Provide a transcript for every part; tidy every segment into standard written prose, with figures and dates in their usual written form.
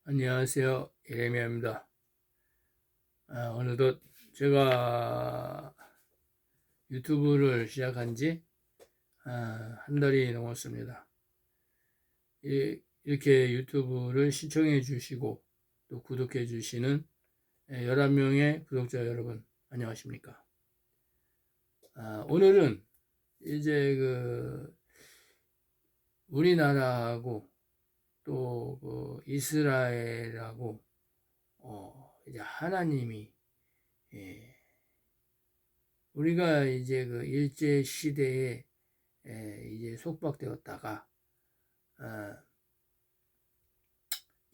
안녕하세요. 예레미야입니다. 오늘도 제가 유튜브를 시작한 지 한 달이 넘었습니다. 이렇게 유튜브를 시청해 주시고 또 구독해 주시는 11명의 구독자 여러분, 안녕하십니까? 오늘은 이제 우리나라하고 또 이스라엘하고 이제 하나님이 우리가 이제 일제 시대에 이제 속박되었다가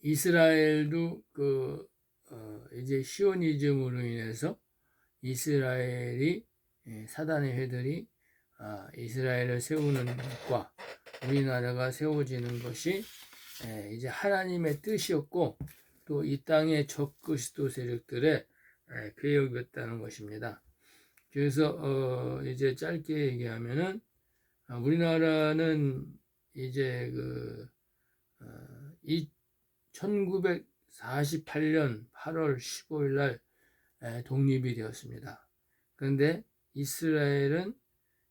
이스라엘도 이제 시오니즘으로 인해서 이스라엘이 사단의 회들이 이스라엘을 세우는 것과 우리나라가 세워지는 것이 이제 하나님의 뜻이었고 또 이 땅의 적그리스도 세력들의 계획이었다는 것입니다. 그래서 이제 짧게 얘기하면은 우리나라는 이제 1948년 8월 15일 날 독립이 되었습니다. 그런데 이스라엘은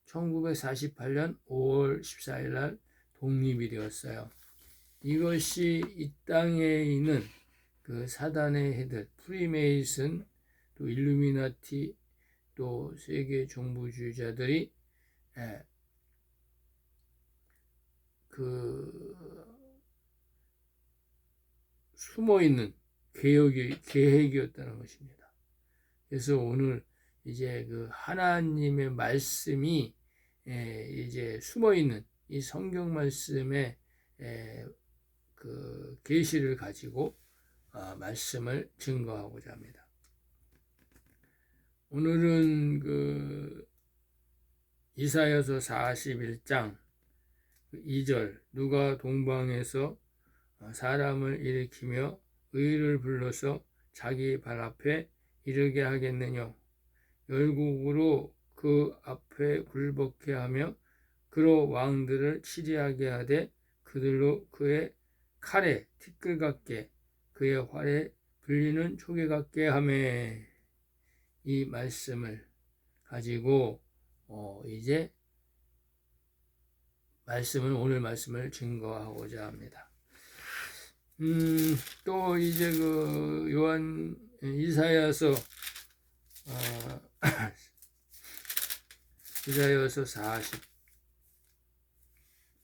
1948년 5월 14일 날 독립이 되었어요. 이것이 이 땅에 있는 사단의 해들, 프리메이슨, 또 일루미나티, 또 세계 정부주의자들이 숨어있는 계획이었다는 것입니다. 그래서 오늘 이제 하나님의 말씀이 이제 숨어있는 이 성경 말씀의 계시를 가지고 말씀을 증거하고자 합니다. 오늘은 이사야서 41장 2절 누가 동방에서 사람을 일으키며 의를 불러서 자기 발 앞에 이르게 하겠느냐 열국으로 그 앞에 굴복케 하며 그로 왕들을 치리하게 하되 그들로 그의 칼에 티끌 같게 그의 활에 불리는 초계 같게 하며 이 말씀을 가지고 이제 오늘 말씀을 증거하고자 합니다. 또 이제 이사야서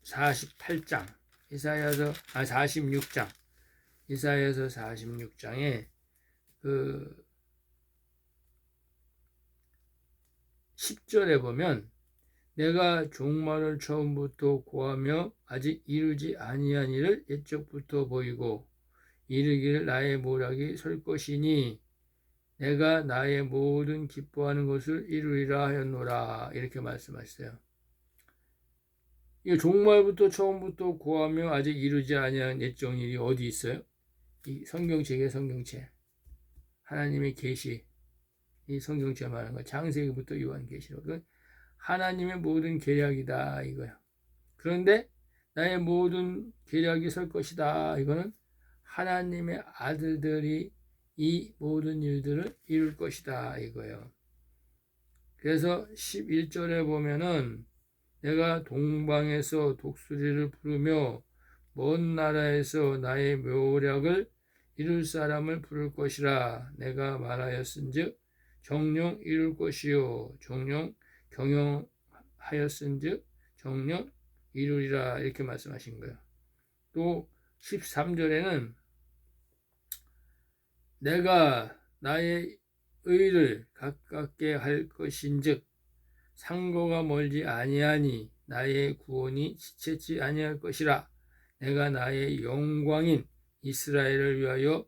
48장 이사야서 46장에 10절에 보면 내가 종말을 처음부터 고하며 아직 이루지 아니한 일을 옛적부터 보이고 이르기를 나의 모략이 설 것이니 내가 나의 모든 기뻐하는 것을 이루리라 하였노라 이렇게 말씀하셨어요. 이 종말부터 처음부터 고하며 아직 이루지 아니한 옛적 일이 어디 있어요? 이 성경책의 성경책 하나님의 계시 이 성경책 말하는 거 창세기부터 요한계시록 하나님의 모든 계략이다 이거야. 그런데 나의 모든 계략이 설 것이다 이거는 하나님의 아들들이 이 모든 일들을 이룰 것이다 이거예요. 그래서 11절에 보면은 내가 동방에서 독수리를 부르며 먼 나라에서 나의 묘략을 이룰 사람을 부를 것이라 내가 말하였은즉 정령 이룰 것이요 정령 경영하였은즉 정령 이루리라 이렇게 말씀하신 거예요. 또 13절에는 내가 나의 의를 가깝게 할 것인즉 상고가 멀지 아니하니 나의 구원이 지체치 아니할 것이라 내가 나의 영광인 이스라엘을 위하여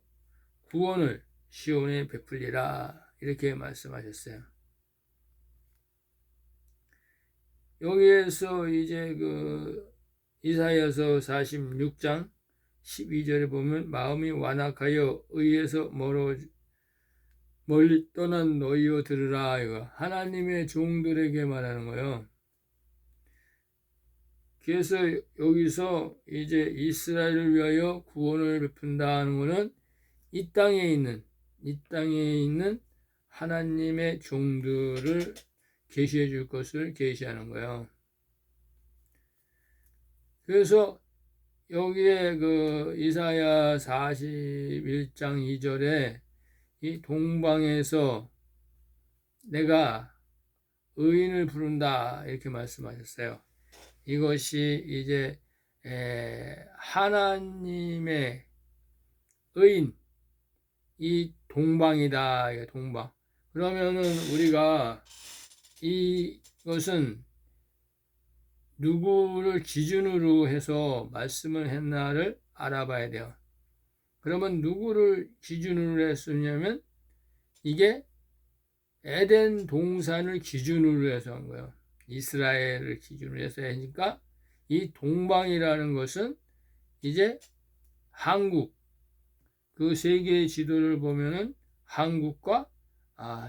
구원을 시온에 베풀리라 이렇게 말씀하셨어요. 여기에서 이제 이사야서 46장 12절에 보면 마음이 완악하여 의에서 멀리 떠난 너희여 들으라 이거 하나님의 종들에게 말하는 거예요. 그래서 여기서 이제 이스라엘을 위하여 구원을 베푼다는 것은 이 땅에 있는 하나님의 종들을 계시해 줄 것을 계시하는 거예요. 그래서 여기에 그 이사야 41장 2절에 이 동방에서 내가 의인을 부른다 이렇게 말씀하셨어요. 이것이 이제 하나님의 의인, 이 동방이다. 동방. 그러면은 우리가 이것은 누구를 기준으로 해서 말씀을 했나를 알아봐야 돼요. 그러면 누구를 기준으로 했었냐면 이게 에덴 동산을 기준으로 해서 한 거예요. 이스라엘을 기준으로 해서 하니까 이 동방이라는 것은 이제 한국, 그 세계의 지도를 보면은 한국과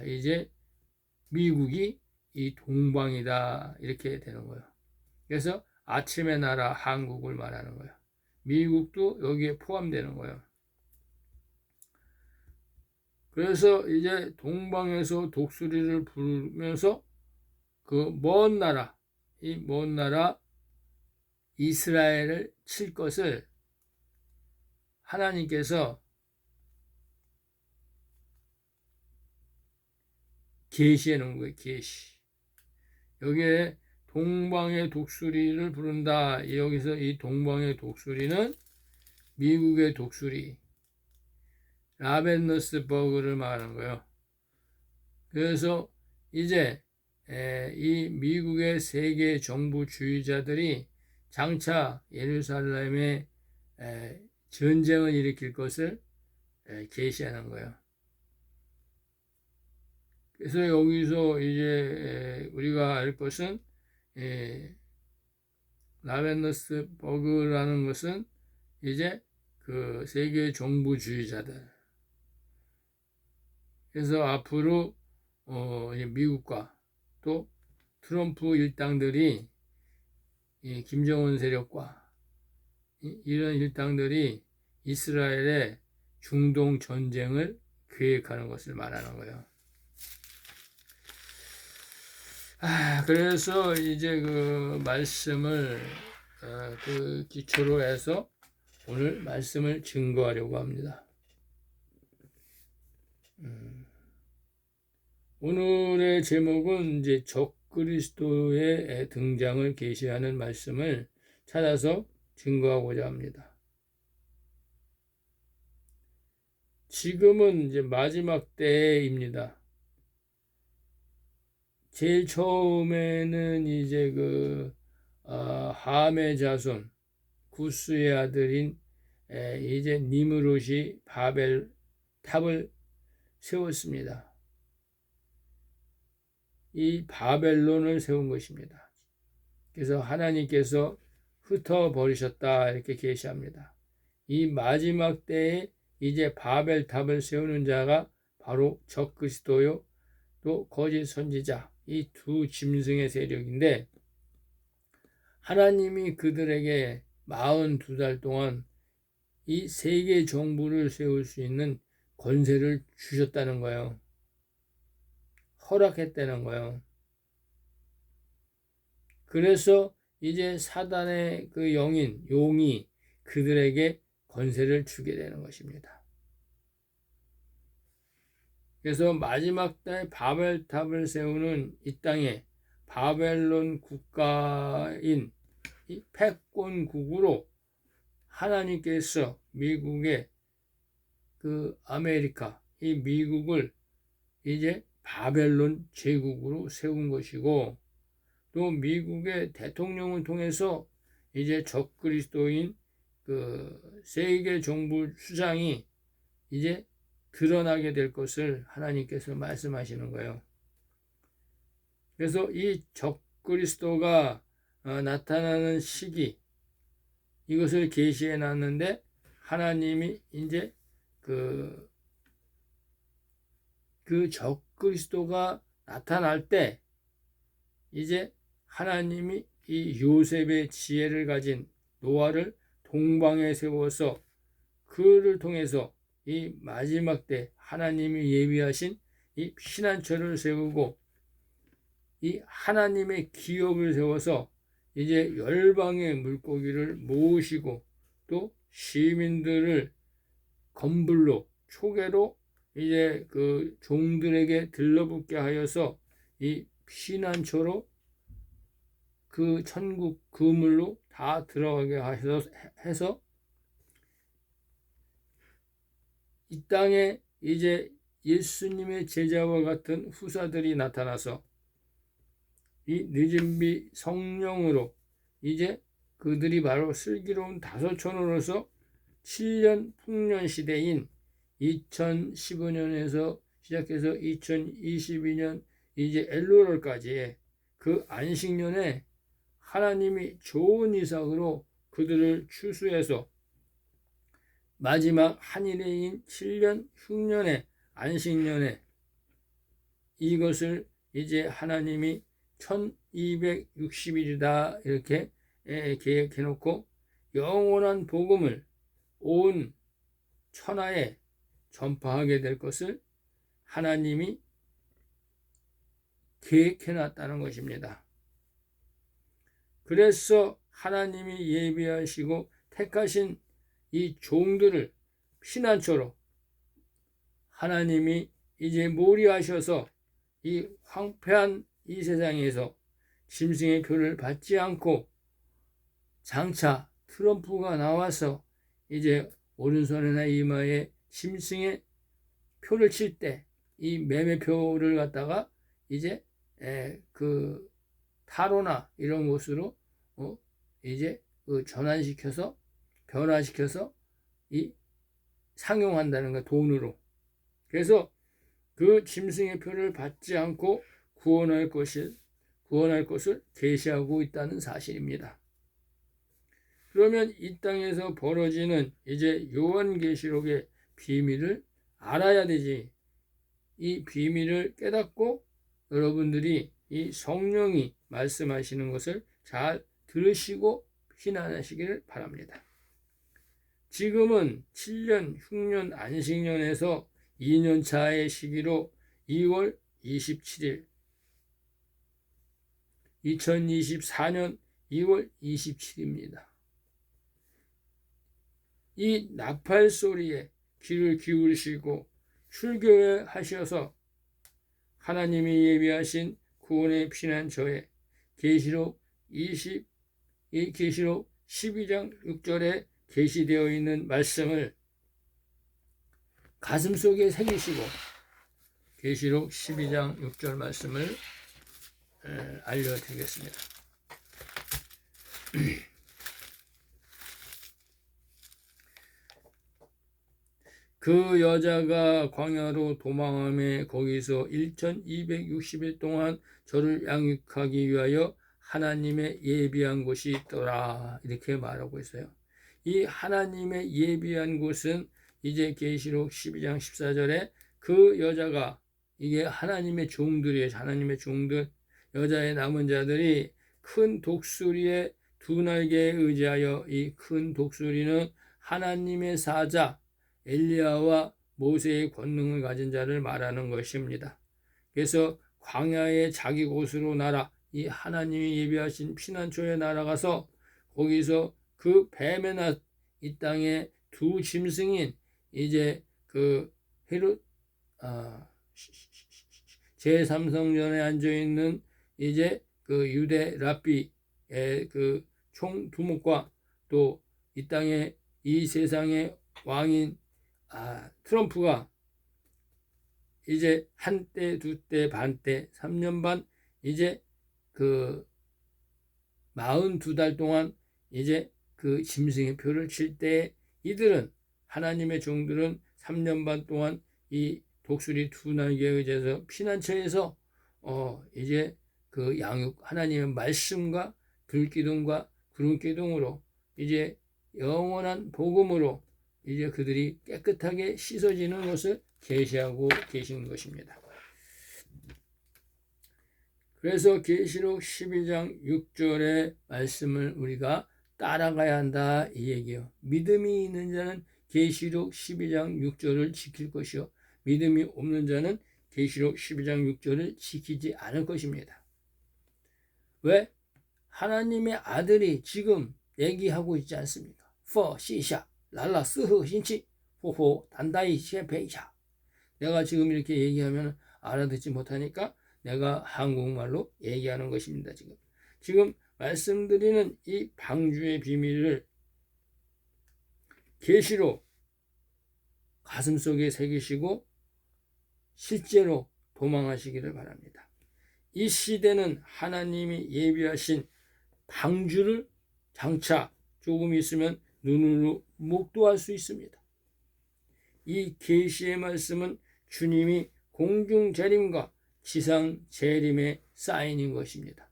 이제 미국이 이 동방이다 이렇게 되는 거예요. 그래서 아침의 나라 한국을 말하는 거예요. 미국도 여기에 포함되는 거예요. 그래서 이제 동방에서 독수리를 부르면서 그 먼 나라, 이 먼 나라 이스라엘을 칠 것을 하나님께서 계시해 놓은 거예요. 계시. 여기에 동방의 독수리를 부른다. 여기서 이 동방의 독수리는 미국의 독수리, 라벤더스버그를 말하는 거예요. 그래서 이제 이 미국의 세계 정부주의자들이 장차 예루살렘에 전쟁을 일으킬 것을 계시하는 거예요. 그래서 여기서 이제 우리가 알 것은 라벤더스버그라는 것은 이제 그 세계 정부주의자들. 그래서 앞으로 미국과 또 트럼프 일당들이 김정은 세력과 이런 일당들이 이스라엘의 중동 전쟁을 계획하는 것을 말하는 거예요. 그래서 이제 그 말씀을 그 기초로 해서 오늘 말씀을 증거하려고 합니다. 오늘의 제목은 이제 적그리스도의 등장을 계시하는 말씀을 찾아서 증거하고자 합니다. 지금은 이제 마지막 때입니다. 제일 처음에는 이제 그 함의 자손 구스의 아들인 이제 니므롯이 바벨 탑을 세웠습니다. 이 바벨론을 세운 것입니다. 그래서 하나님께서 흩어버리셨다 이렇게 계시합니다. 이 마지막 때에 이제 바벨탑을 세우는 자가 바로 적그리스도요 또 거짓 선지자 이 두 짐승의 세력인데 하나님이 그들에게 42달 동안 이 세계 정부를 세울 수 있는 권세를 주셨다는 거예요. 허락했다는 거예요. 그래서 이제 사단의 그 영인, 용이 그들에게 권세를 주게 되는 것입니다. 그래서 마지막 때 바벨탑을 세우는 이 땅에 바벨론 국가인 이 패권국으로 하나님께서 미국의 그 아메리카, 이 미국을 이제 바벨론 제국으로 세운 것이고 또 미국의 대통령을 통해서 이제 적그리스도인 그 세계 정부 수장이 이제 드러나게 될 것을 하나님께서 말씀하시는 거예요. 그래서 이 적그리스도가 나타나는 시기 이것을 계시해 놨는데 하나님이 이제 그 적그리스도가 나타날 때 이제 하나님이 이 요셉의 지혜를 가진 노아를 동방에 세워서 그를 통해서 이 마지막 때 하나님이 예비하신 이 피난처를 세우고 이 하나님의 기업을 세워서 이제 열방의 물고기를 모으시고 또 시민들을 검불로 초계로 이제 그 종들에게 들러붙게 하여서 이 피난처로 그 천국 그물로 다 들어가게 해서 이 땅에 이제 예수님의 제자와 같은 후사들이 나타나서 이 늦은비 성령으로 이제 그들이 바로 슬기로운 다섯천으로서 7년 풍년 시대인 2015년에서 시작해서 2022년 이제 엘로월까지의 그 안식년에 하나님이 좋은 이삭으로 그들을 추수해서 마지막 한일해인 7년 흉년의 안식년에 이것을 이제 하나님이 1260일이다 이렇게 계획해 놓고 영원한 복음을 온 천하에 전파하게 될 것을 하나님이 계획해 놨다는 것입니다. 그래서 하나님이 예비하시고 택하신 이 종들을 피난처로 하나님이 이제 몰이하셔서 이 황폐한 이 세상에서 짐승의 표를 받지 않고 장차 트럼프가 나와서 이제 오른손이나 이마에 짐승의 표를 칠 때 이 매매표를 갖다가 이제 그 타로나 이런 곳으로 이제 그 전환시켜서 변화시켜서 이 상용한다는 거 돈으로. 그래서 그 짐승의 표를 받지 않고 구원할 것을 계시하고 있다는 사실입니다. 그러면 이 땅에서 벌어지는 이제 요한계시록의 비밀을 알아야 되지. 이 비밀을 깨닫고 여러분들이 이 성령이 말씀하시는 것을 잘 들으시고 피난하시기를 바랍니다. 지금은 7년 흉년 안식년에서 2년차의 시기로 2월 27일 2024년 2월 27일입니다. 이 나팔 소리에 귀를 기울이시고 출교해 하셔서 하나님이 예비하신 구원의 피난처에 계시록 12장 6절에 계시되어 있는 말씀을 가슴속에 새기시고 계시록 12장 6절 말씀을 알려드리겠습니다. 그 여자가 광야로 도망하며 거기서 1260일 동안 저를 양육하기 위하여 하나님의 예비한 곳이 있더라 이렇게 말하고 있어요. 이 하나님의 예비한 곳은 이제 계시록 12장 14절에 그 여자가 이게 하나님의 종들이에요. 하나님의 종들, 여자의 남은 자들이 큰 독수리의 두 날개에 의지하여 이 큰 독수리는 하나님의 사자 엘리야와 모세의 권능을 가진 자를 말하는 것입니다. 그래서 광야의 자기 곳으로 날아 이 하나님이 예비하신 피난처에 날아가서 거기서 그 뱀의 낫 이 땅에 두 짐승인 이제 그 헤롯 제3성전에 앉아 있는 이제 그 유대 랍비의 그 총 두목과 또 이 땅에 이 세상의 왕인 트럼프가 이제 한때, 두때, 반때, 3년 반 이제 그 42달 동안 이제 그 짐승의 표를 칠 때 이들은 하나님의 종들은 3년 반 동안 이 독수리 두 날개에 의해서 피난처에서 이제 그 양육 하나님의 말씀과 불기둥과 구름기둥으로 이제 영원한 복음으로 이제 그들이 깨끗하게 씻어지는 것을 계시하고 계신 것입니다. 그래서 계시록 12장 6절의 말씀을 우리가 따라가야 한다 이 얘기예요. 믿음이 있는 자는 계시록 12장 6절을 지킬 것이요 믿음이 없는 자는 계시록 12장 6절을 지키지 않을 것입니다. 왜? 하나님의 아들이 지금 얘기하고 있지 않습니까? 퍼 시샤 랄라 스흐 신치 호호 단다이 셰페이샤. 내가 지금 이렇게 얘기하면 알아듣지 못하니까 내가 한국말로 얘기하는 것입니다. 지금 말씀드리는 이 방주의 비밀을 계시로 가슴속에 새기시고 실제로 도망하시기를 바랍니다. 이 시대는 하나님이 예비하신 방주를 장차 조금 있으면 눈으로 목도할 수 있습니다. 이 계시의 말씀은 주님이 공중 재림과 지상 재림의 사인인 것입니다.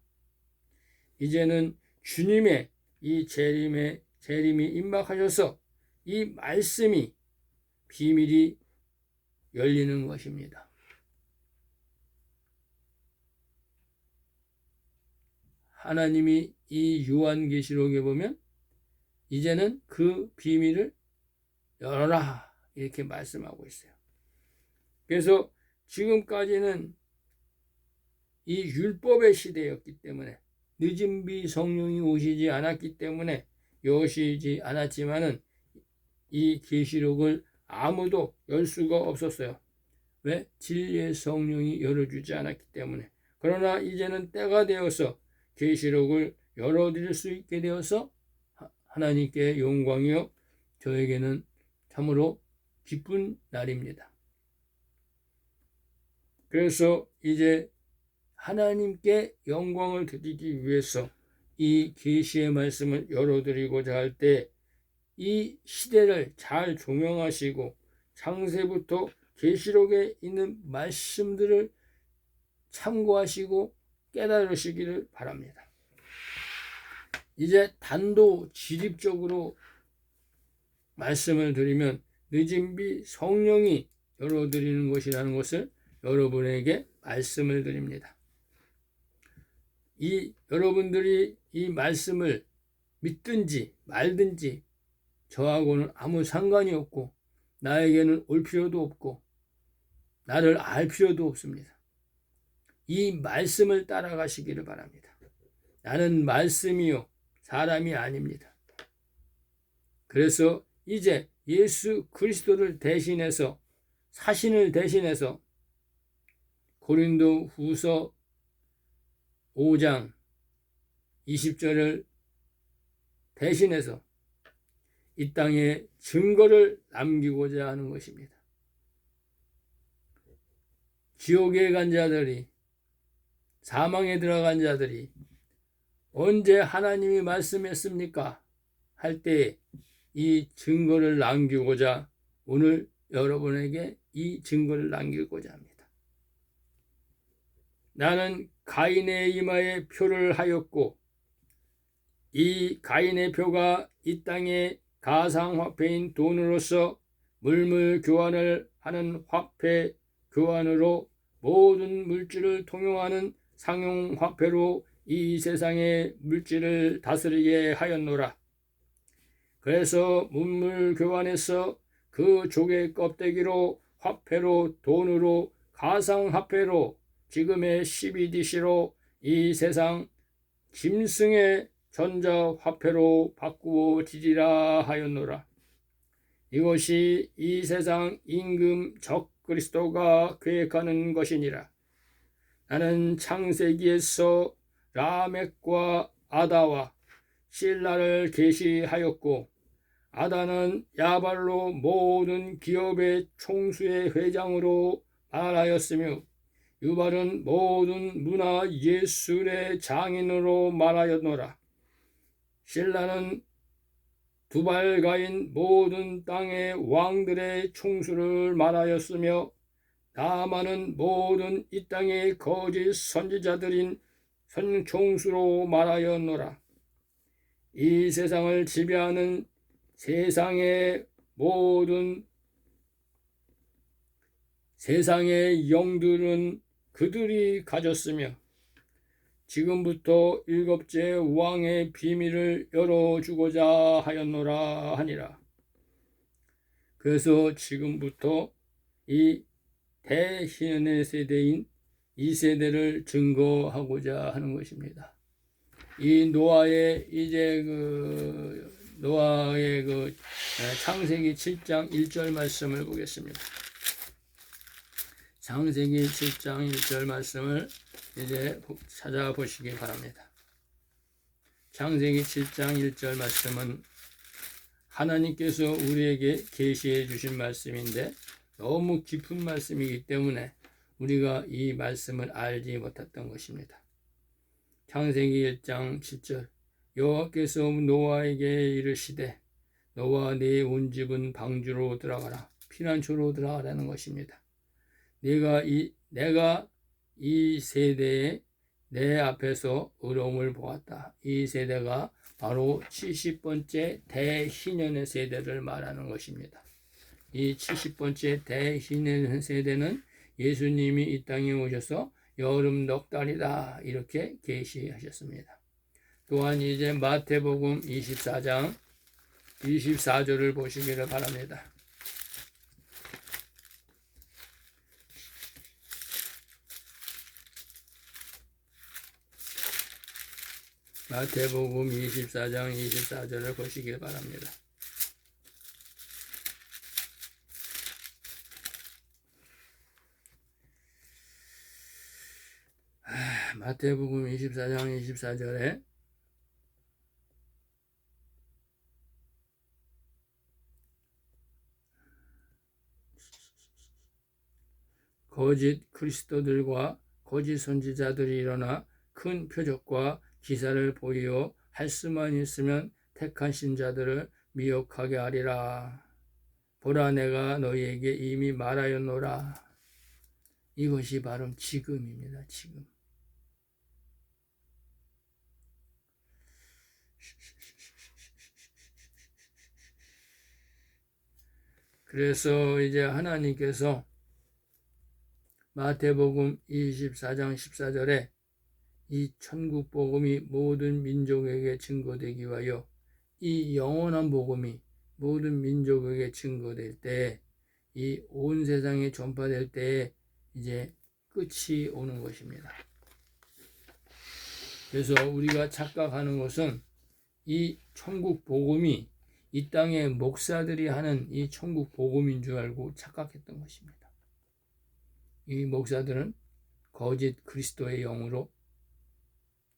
이제는 주님의 이 재림이 임박하셔서 이 말씀이 비밀이 열리는 것입니다. 하나님이 이 요한계시록에 보면 이제는 그 비밀을 열어라 이렇게 말씀하고 있어요. 그래서 지금까지는 이 율법의 시대였기 때문에 늦은 비 성령이 오시지 않았기 때문에 여시지 않았지만은 이 계시록을 아무도 열 수가 없었어요. 왜? 진리의 성령이 열어주지 않았기 때문에. 그러나 이제는 때가 되어서 계시록을 열어드릴 수 있게 되어서 하나님께 영광이요 저에게는 참으로 기쁜 날입니다. 그래서 이제 하나님께 영광을 드리기 위해서 이 계시의 말씀을 열어드리고자 할 때 이 시대를 잘 조명하시고 창세부터 계시록에 있는 말씀들을 참고하시고 깨달으시기를 바랍니다. 이제 단도직입적으로 말씀을 드리면 늦은 비 성령이 열어드리는 것이라는 것을 여러분에게 말씀을 드립니다. 여러분들이 이 말씀을 믿든지 말든지 저하고는 아무 상관이 없고 나에게는 올 필요도 없고 나를 알 필요도 없습니다. 이 말씀을 따라가시기를 바랍니다. 나는 말씀이요 사람이 아닙니다. 그래서 이제 예수 그리스도를 대신해서 사신을 대신해서 고린도 후서 5장 20절을 대신해서 이 땅에 증거를 남기고자 하는 것입니다. 지옥에 간 자들이 사망에 들어간 자들이 언제 하나님이 말씀했습니까? 할 때 이 증거를 남기고자 오늘 여러분에게 이 증거를 남기고자 합니다. 나는 가인의 이마에 표를 하였고 이 가인의 표가 이 땅의 가상화폐인 돈으로서 물물 교환을 하는 화폐 교환으로 모든 물질을 통용하는 상용화폐로 이 세상의 물질을 다스리게 하였노라. 그래서 물물 교환에서 그 조개 껍데기로 화폐로 돈으로 가상화폐로 지금의 12DC로 이 세상 짐승의 전자화폐로 바꾸어지리라 하였노라. 이것이 이 세상 임금 적그리스도가 계획하는 것이니라. 나는 창세기에서 라멕과 아다와 실라를 계시하였고 아다는 야발로 모든 기업의 총수의 회장으로 말하였으며 유발은 모든 문화 예술의 장인으로 말하였노라. 실라는 두발가인 모든 땅의 왕들의 총수를 말하였으며 나아만은 모든 이 땅의 거짓 선지자들인 총수로 말하였노라. 이 세상을 지배하는 세상의 영들은 그들이 가졌으며 지금부터 일곱째 왕의 비밀을 열어주고자 하였노라 하니라. 그래서 지금부터 이 대희년의 세대인 이 세대를 증거하고자 하는 것입니다. 이 노아의 창세기 7장 1절 말씀을 보겠습니다. 창세기 7장 1절 말씀을 이제 찾아보시기 바랍니다. 창세기 7장 1절 말씀은 하나님께서 우리에게 계시해 주신 말씀인데 너무 깊은 말씀이기 때문에 우리가 이 말씀을 알지 못했던 것입니다. 창세기 1장 7절 여호와께서 노아에게 이르시되 너와 네 온 집은 방주로 들어가라, 피난처로 들어가라는 것입니다. 내가 이 세대에 내 앞에서 어려움을 보았다. 이 세대가 바로 70번째 대희년의 세대를 말하는 것입니다. 이 70번째 대희년 세대는 예수님이 이 땅에 오셔서 여름 넉 달이다 이렇게 계시하셨습니다. 또한 이제 마태복음 24장 24절을 보시기를 바랍니다. 마태복음 24장 24절을 보시길 바랍니다. 마태복음 24장 24절에 거짓 그리스도들과 거짓 선지자들이 일어나 큰 표적과 기사를 보이어 할 수만 있으면 택한 신자들을 미혹하게 하리라. 보라, 내가 너희에게 이미 말하였노라. 이것이 바로 지금입니다. 지금. 그래서 이제 하나님께서 마태복음 24장 14절에 이 천국 복음이 모든 민족에게 증거되기 위하여 이 영원한 복음이 모든 민족에게 증거될 때, 이 온 세상에 전파될 때에 이제 끝이 오는 것입니다. 그래서 우리가 착각하는 것은 이 천국 복음이 이 땅의 목사들이 하는 이 천국 복음인 줄 알고 착각했던 것입니다. 이 목사들은 거짓 그리스도의 영으로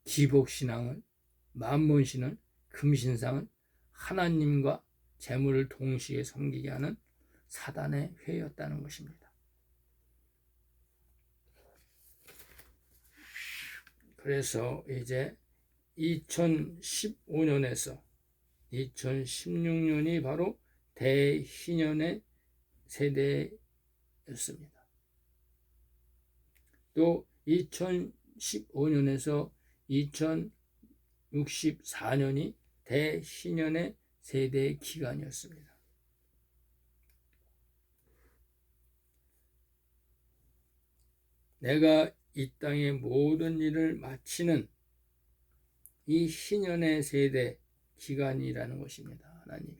기복신앙을, 만몬신을, 금신상을, 하나님과 재물을 동시에 섬기게 하는 사단의 회였다는 것입니다. 그래서 이제 2015년에서 2016년이 바로 대희년의 세대였습니다. 또 2015년에서 2064년이 대희년의 세대 기간이었습니다. 내가 이 땅의 모든 일을 마치는 이 희년의 세대 기간이라는 것입니다. 하나님이.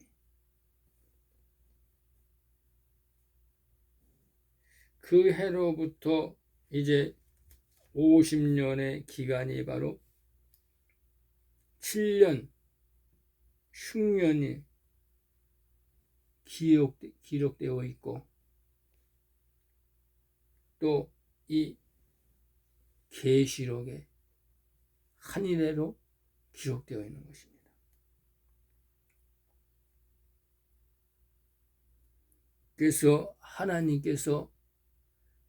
그 해로부터 이제 50년의 기간이 바로 7년 흉년이 기록되어 있고, 또 이 계시록에 한 일회로 기록되어 있는 것입니다. 그래서 하나님께서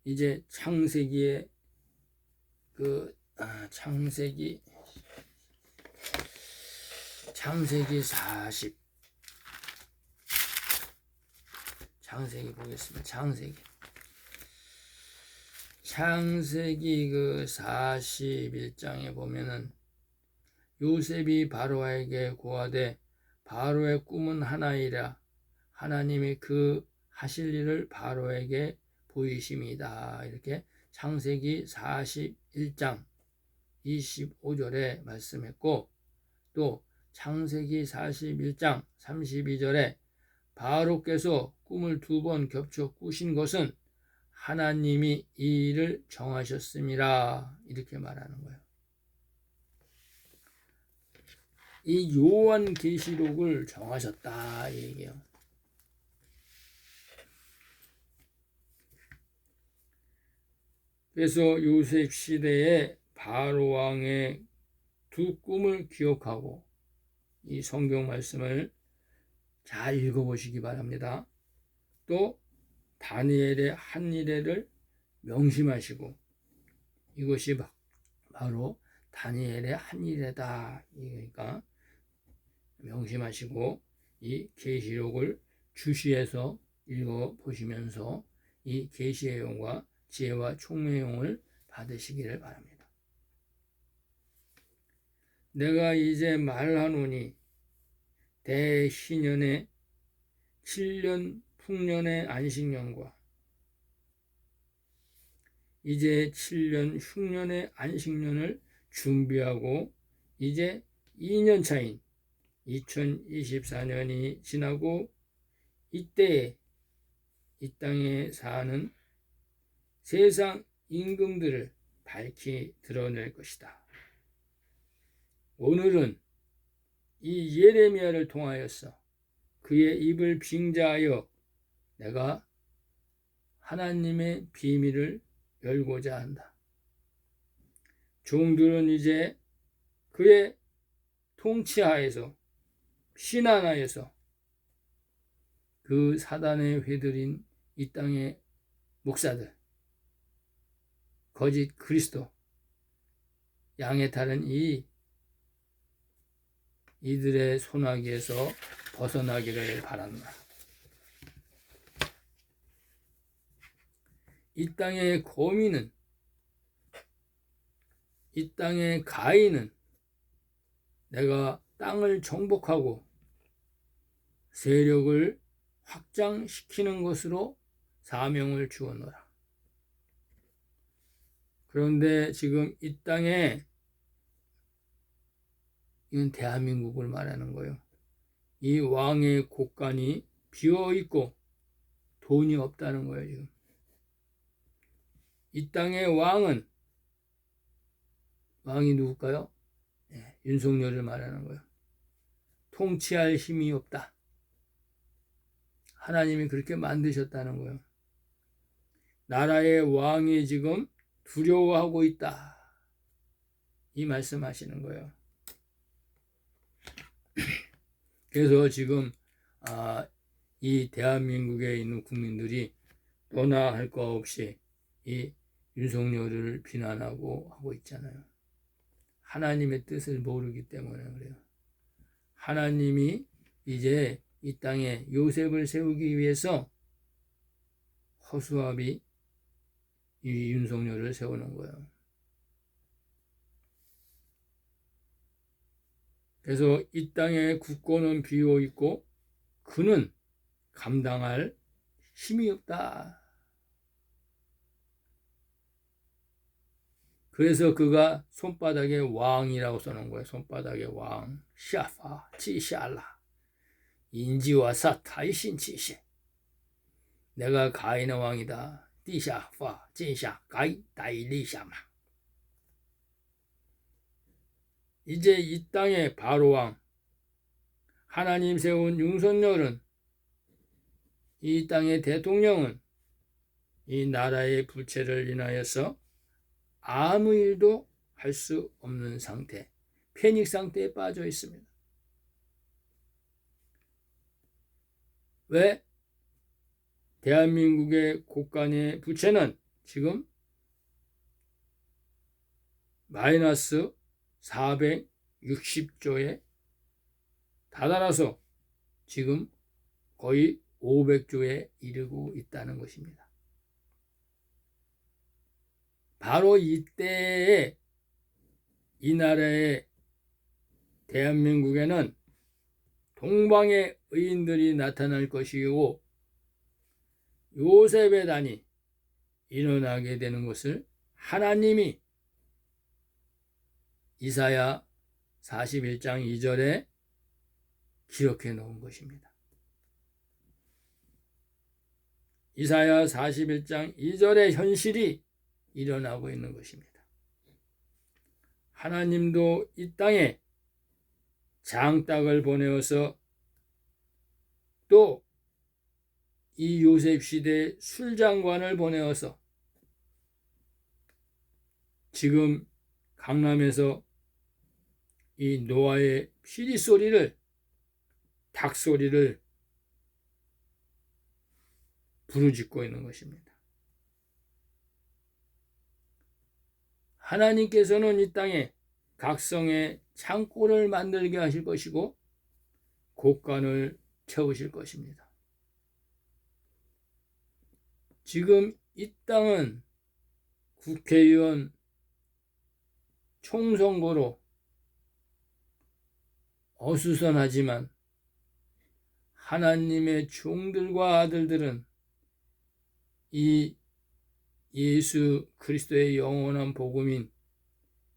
이제 창세기 40 창세기 보겠습니다. 창세기 41장에 보면은 요셉이 바로에게 고하되 바로의 꿈은 하나이라 하나님이 그 하실 일을 바로에게 보이심이다. 이렇게 창세기 41장 25절에 말씀했고, 또 창세기 41장 32절에 바로께서 꿈을 2번 겹쳐 꾸신 것은 하나님이 이 일을 정하셨음이라, 이렇게 말하는 거예요. 이 요한계시록을 정하셨다, 이 얘기예요. 그래서 요셉 시대에 바로 왕의 2 꿈을 기억하고 이 성경 말씀을 잘 읽어보시기 바랍니다. 또 다니엘의 한 일회를 명심하시고, 이것이 바로 다니엘의 한 일회다, 그러니까 명심하시고 이 계시록을 주시해서 읽어보시면서 이 계시의 영과 지혜와 총명의 영을 받으시기를 바랍니다. 내가 이제 말하노니 대신년의 7년 풍년의 안식년과 이제 7년 흉년의 안식년을 준비하고 이제 2년 차인 2024년이 지나고 이때에 이 땅에 사는 세상 임금들을 밝히 드러낼 것이다. 오늘은 이 예레미야를 통하여서 그의 입을 빙자하여 내가 하나님의 비밀을 열고자 한다. 종들은 이제 그의 통치하에서 신안하여서 그 사단에 회들인 이 땅의 목사들, 거짓 그리스도, 양에 타는 이들의 손아귀에서 벗어나기를 바란다. 이 땅의 거민은, 이 땅의 가인은 내가 땅을 정복하고 세력을 확장시키는 것으로 사명을 주었노라. 그런데 지금 이 땅에, 이건 대한민국을 말하는 거예요. 이 왕의 곳간이 비어있고 돈이 없다는 거예요. 지금 이 땅의 왕이 누굴까요? 네, 윤석열을 말하는 거예요. 통치할 힘이 없다. 하나님이 그렇게 만드셨다는 거예요. 나라의 왕이 지금 두려워하고 있다, 이 말씀하시는 거예요. 그래서 지금 이 대한민국에 있는 국민들이 너나 할 거 없이 이 윤석열을 비난하고 하고 있잖아요. 하나님의 뜻을 모르기 때문에 그래요. 하나님이 이제 이 땅에 요셉을 세우기 위해서 허수아비 이 윤석열을 세우는 거예요. 그래서 이 땅의 국권은 비어 있고 그는 감당할 힘이 없다. 그래서 그가 손바닥에 왕이라고 써놓은 거예요. 손바닥에 왕, 샤파, 치샬라, 인지와사 타이신치시. 내가 가인의 왕이다. 디샤파, 진샤, 가이, 다이리샤마. 이제 이 땅의 바로왕, 하나님 세운 윤석열은, 이 땅의 대통령은 이 나라의 부채를 인하여서 아무 일도 할 수 없는 상태, 패닉 상태에 빠져 있습니다. 왜? 대한민국의 곳간의 부채는 지금 마이너스 460조에 다다라서 지금 거의 500조에 이르고 있다는 것입니다. 바로 이때에 이 나라의 대한민국에는 동방의 의인들이 나타날 것이고 요셉의 단이 일어나게 되는 것을 하나님이 이사야 41장 2절에 기록해 놓은 것입니다. 이사야 41장 2절의 현실이 일어나고 있는 것입니다. 하나님도 이 땅에 장닭을 보내어서 또 이 요셉 시대의 술장관을 보내어서 지금 강남에서 이 노아의 피리 소리를, 닭 소리를 부르짖고 있는 것입니다. 하나님께서는 이 땅에 각성의 창고를 만들게 하실 것이고 곳간을 채우실 것입니다. 지금 이 땅은 국회의원 총선거로 어수선하지만 하나님의 종들과 아들들은 이 예수 그리스도의 영원한 복음인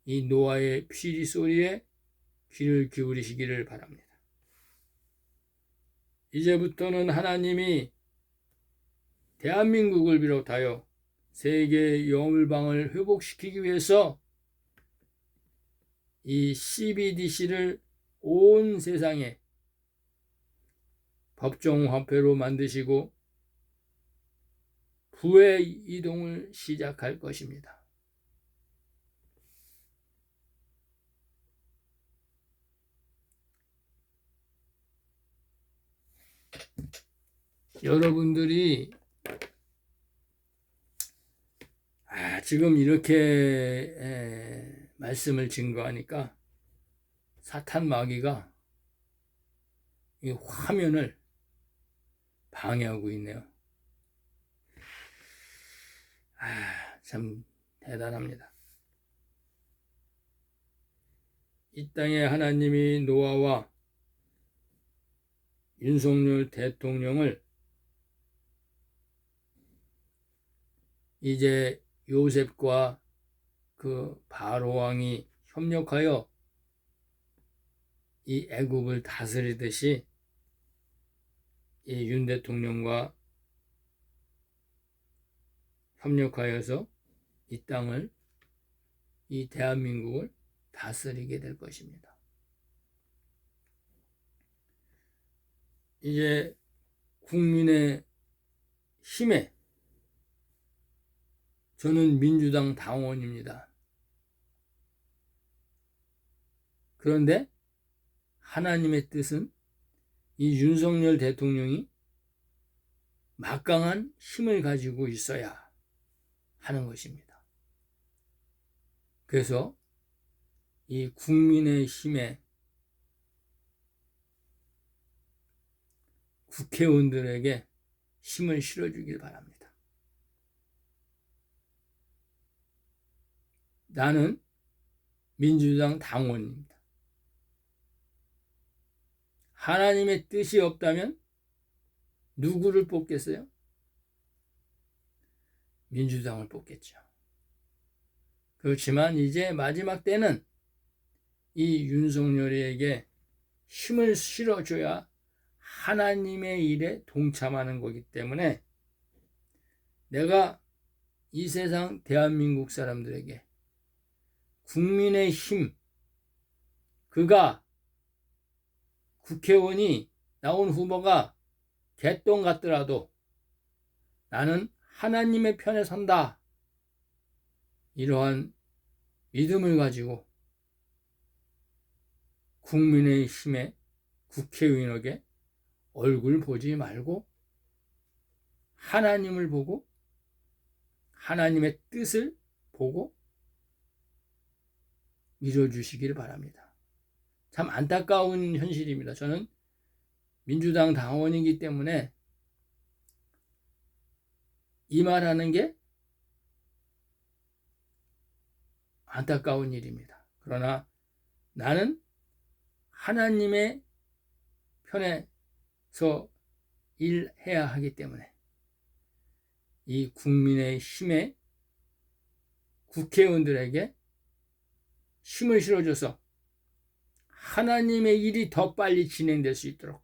이 노아의 피리 소리에 귀를 기울이시기를 바랍니다. 이제부터는 하나님이 대한민국을 비롯하여 세계 영을방을 회복시키기 위해서 이 CBDC를 온 세상에 법정화폐로 만드시고 부의 이동을 시작할 것입니다. 여러분들이 지금 이렇게 말씀을 증거하니까 사탄 마귀가 이 화면을 방해하고 있네요. 참 대단합니다. 이 땅에 하나님이 노아와 윤석열 대통령을 이제 요셉과 그 바로 왕이 협력하여 이 애굽을 다스리듯이 이 윤 대통령과 협력하여서 이 땅을, 이 대한민국을 다스리게 될 것입니다. 이제 국민의 힘에, 저는 민주당 당원입니다. 그런데 하나님의 뜻은 이 윤석열 대통령이 막강한 힘을 가지고 있어야 하는 것입니다. 그래서 이 국민의 힘에 국회의원들에게 힘을 실어주길 바랍니다. 나는 민주당 당원입니다. 하나님의 뜻이 없다면 누구를 뽑겠어요? 민주당을 뽑겠죠. 그렇지만 이제 마지막 때는 이 윤석열에게 힘을 실어줘야 하나님의 일에 동참하는 거기 때문에 내가 이 세상 대한민국 사람들에게 국민의 힘, 그가 국회의원이 나온 후보가 개똥 같더라도 나는 하나님의 편에 선다, 이러한 믿음을 가지고 국민의 힘의 국회의원에게 얼굴 보지 말고 하나님을 보고 하나님의 뜻을 보고 이뤄주시길 바랍니다. 참 안타까운 현실입니다. 저는 민주당 당원이기 때문에 이 말하는 게 안타까운 일입니다. 그러나 나는 하나님의 편에서 일해야 하기 때문에 이 국민의 힘에 국회의원들에게 힘을 실어줘서 하나님의 일이 더 빨리 진행될 수 있도록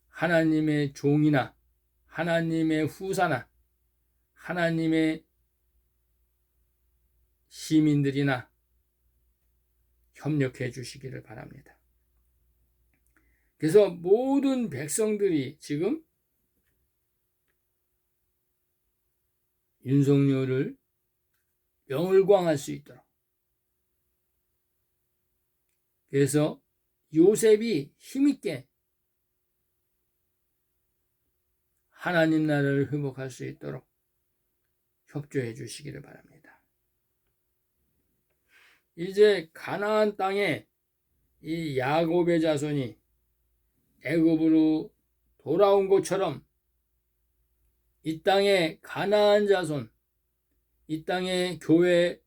하나님의 종이나 하나님의 후사나 하나님의 시민들이나 협력해 주시기를 바랍니다. 그래서 모든 백성들이 지금 윤석열을 명을광할 수 있도록, 그래서 요셉이 힘있게 하나님 나라를 회복할 수 있도록 협조해 주시기를 바랍니다. 이제 가나안 땅에 이 야곱의 자손이 애굽으로 돌아온 것처럼 이 땅의 가나안 자손, 이 땅의 교회,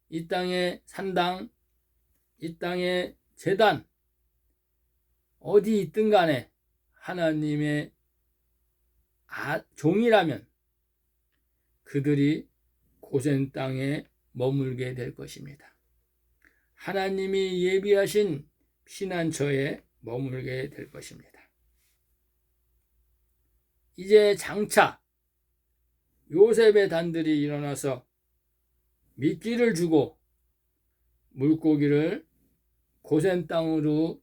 이 땅의 산당, 이 땅의 제단, 어디 있든 간에 하나님의 종이라면 그들이 고센 땅에 머물게 될 것입니다. 하나님이 예비하신 피난처에 머물게 될 것입니다. 이제 장차 요셉의 단들이 일어나서 미끼를 주고 물고기를 고센 땅으로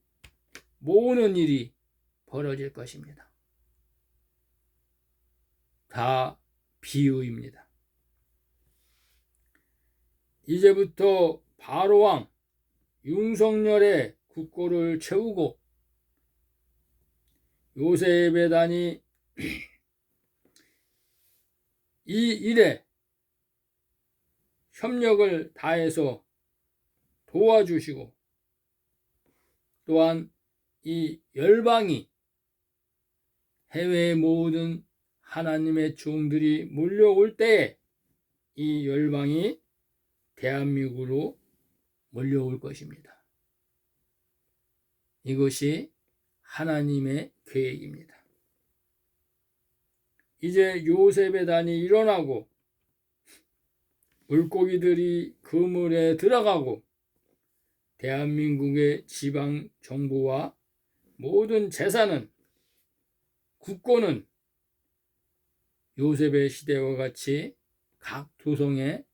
모으는 일이 벌어질 것입니다. 다 비유입니다. 이제부터 바로왕 윤석열의 국고를 채우고 요셉의 단이 이 일에 협력을 다해서 도와주시고, 또한 이 열방이 해외의 모든 하나님의 종들이 몰려올 때에 이 열방이 대한민국으로 몰려올 것입니다. 이것이 하나님의 계획입니다. 이제 요셉의 단이 일어나고 물고기들이 그물에 들어가고 대한민국의 지방 정부와 모든 재산은, 국고는 요셉의 시대와 같이 각 도성의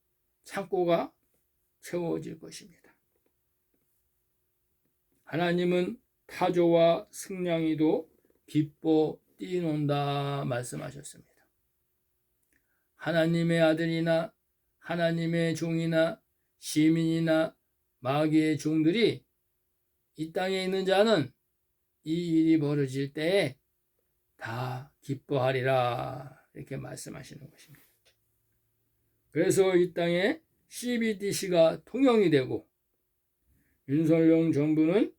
창고가 채워질 것입니다. 하나님은 타조와 승냥이도 기뻐 뛰논다 말씀하셨습니다. 하나님의 아들이나 하나님의 종이나 시민이나 마귀의 종들이 이 땅에 있는 자는 이 일이 벌어질 때에 다 기뻐하리라, 이렇게 말씀하시는 것입니다. 그래서 이 땅에 CBDC가 통용이 되고 윤석열 정부는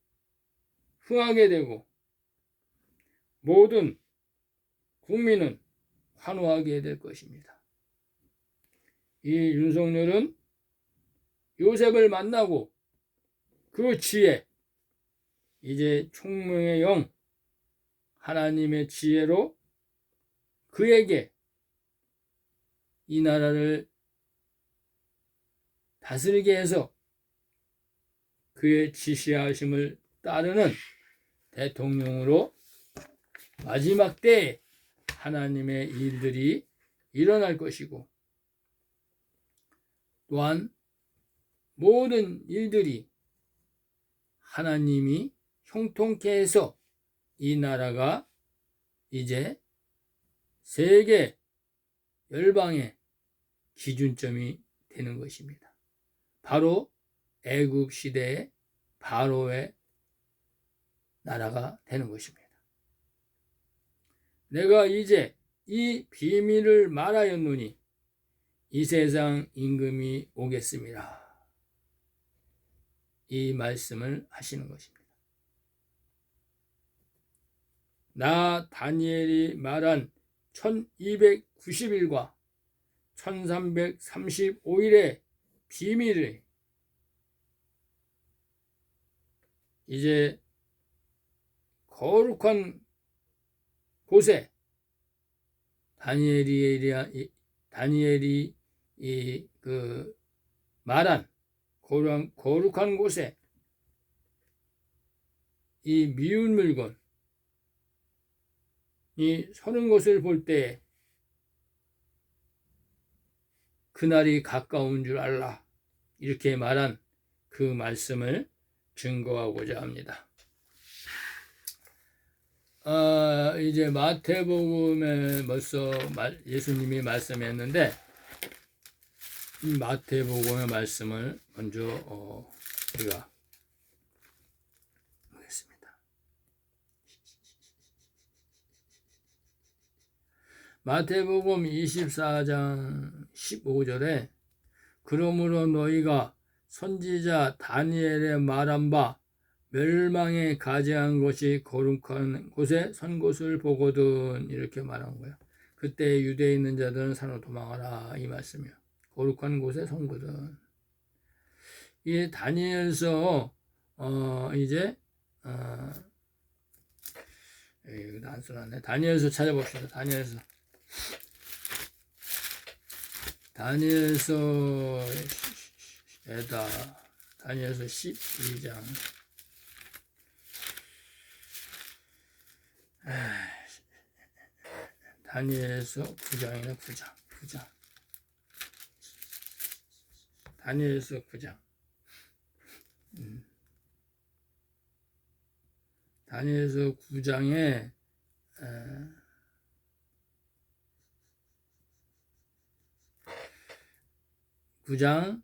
흥하게 되고 모든 국민은 환호하게 될 것입니다. 이 윤석열은 요셉을 만나고 그 지혜, 이제 총명의 영, 하나님의 지혜로 그에게 이 나라를 다스리게 해서 그의 지시하심을 따르는 대통령으로 마지막 때에 하나님의 일들이 일어날 것이고, 또한 모든 일들이 하나님이 형통케 해서 이 나라가 이제 세계 열방의 기준점이 되는 것입니다. 바로 애굽 시대의 바로의 나라가 되는 것입니다. 내가 이제 이 비밀을 말하였노니 이 세상 임금이 오겠습니다. 이 말씀을 하시는 것입니다. 나 다니엘이 말한 1290일과 1335일의 비밀을 이제 거룩한 곳에 다니엘이 말한 거룩한 곳에 이 미운 물건이 서는 것을 볼 때 그날이 가까운 줄 알라. 이렇게 말한 그 말씀을 증거하고자 합니다. 이제 마태복음에 벌써 예수님이 말씀했는데 이 마태복음의 말씀을 먼저 우리가 보겠습니다. 마태복음 24장 15절에 그러므로 너희가 선지자 다니엘의 말한 바 멸망에 가재한 것이 거룩한 곳에 선 곳을 보거든 이렇게 말한 거예요. 그때 유대에 있는 자들은 산으로 도망하라 이 말씀이에요. 거룩한 곳에 선 거든. 이 다니엘서 이제 이거 안 써놨네. 다니엘서 찾아봅시다. 다니엘서 12장 다니엘서 9장이나 9장 다니엘서 9장 다니엘서 9장에 9장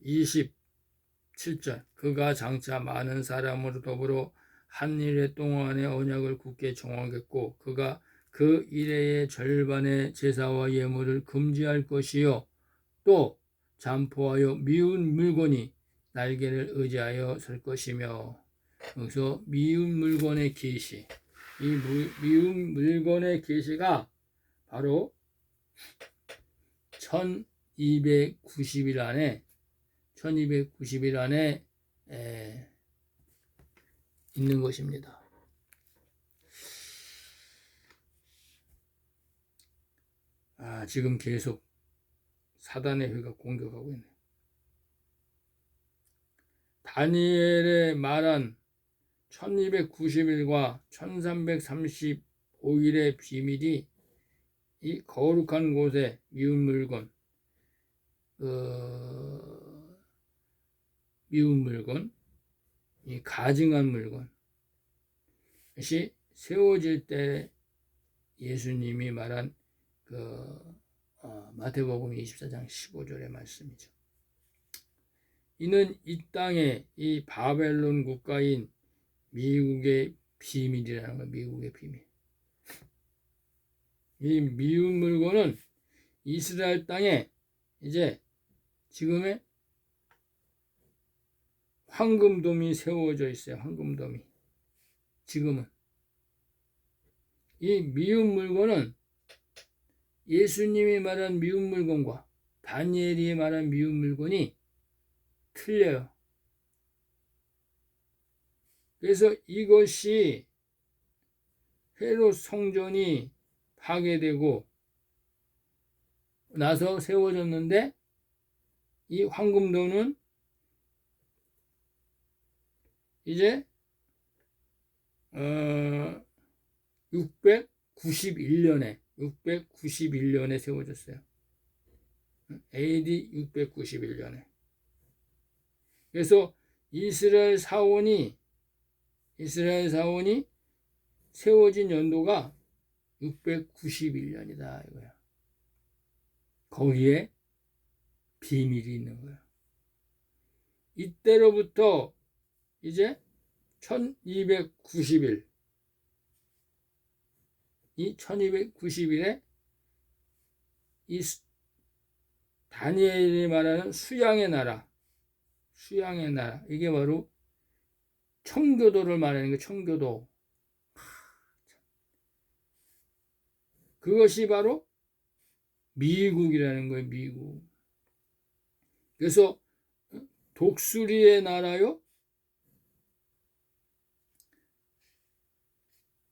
27절 그가 장차 많은 사람으로 더불어 한 일의 동안의 언약을 굳게 정하겠고 그가 그 일의 절반의 제사와 예물을 금지할 것이요 또 잠포하여 미운 물건이 날개를 의지하여 설 것이며 여기서 미운 물건의 계시 이 미운 물건의 계시가 바로 1290일 안에 있는 것입니다. 지금 계속 사단의 회가 공격하고 있네요. 다니엘의 말한 1290일과 1335일의 비밀이 이 거룩한 곳에 미운 물건, 이 가증한 물건, 이것이 세워질 때 예수님이 말한 마태복음 24장 15절의 말씀이죠. 이는 이 땅에 이 바벨론 국가인 미국의 비밀이라는 거예요. 미국의 비밀. 이 미운 물건은 이스라엘 땅에 이제 지금의 황금돔이 세워져 있어요. 황금돔이. 지금은. 이 미운 물건은 예수님이 말한 미운 물건과 다니엘이 말한 미운 물건이 틀려요. 그래서 이것이 헤롯 성전이 파괴되고 나서 세워졌는데 이 황금도는 이제 691년에 세워졌어요. AD 691년에. 그래서 이스라엘 사원이 세워진 연도가 691년이다 이거야. 거기에 비밀이 있는 거야. 이때로부터 이제 1290일 이 1290일에 이 다니엘이 말하는 수양의 나라 이게 바로 청교도를 말하는 거예요. 청교도. 그것이 바로 미국이라는 거예요. 미국. 그래서 독수리의 나라요.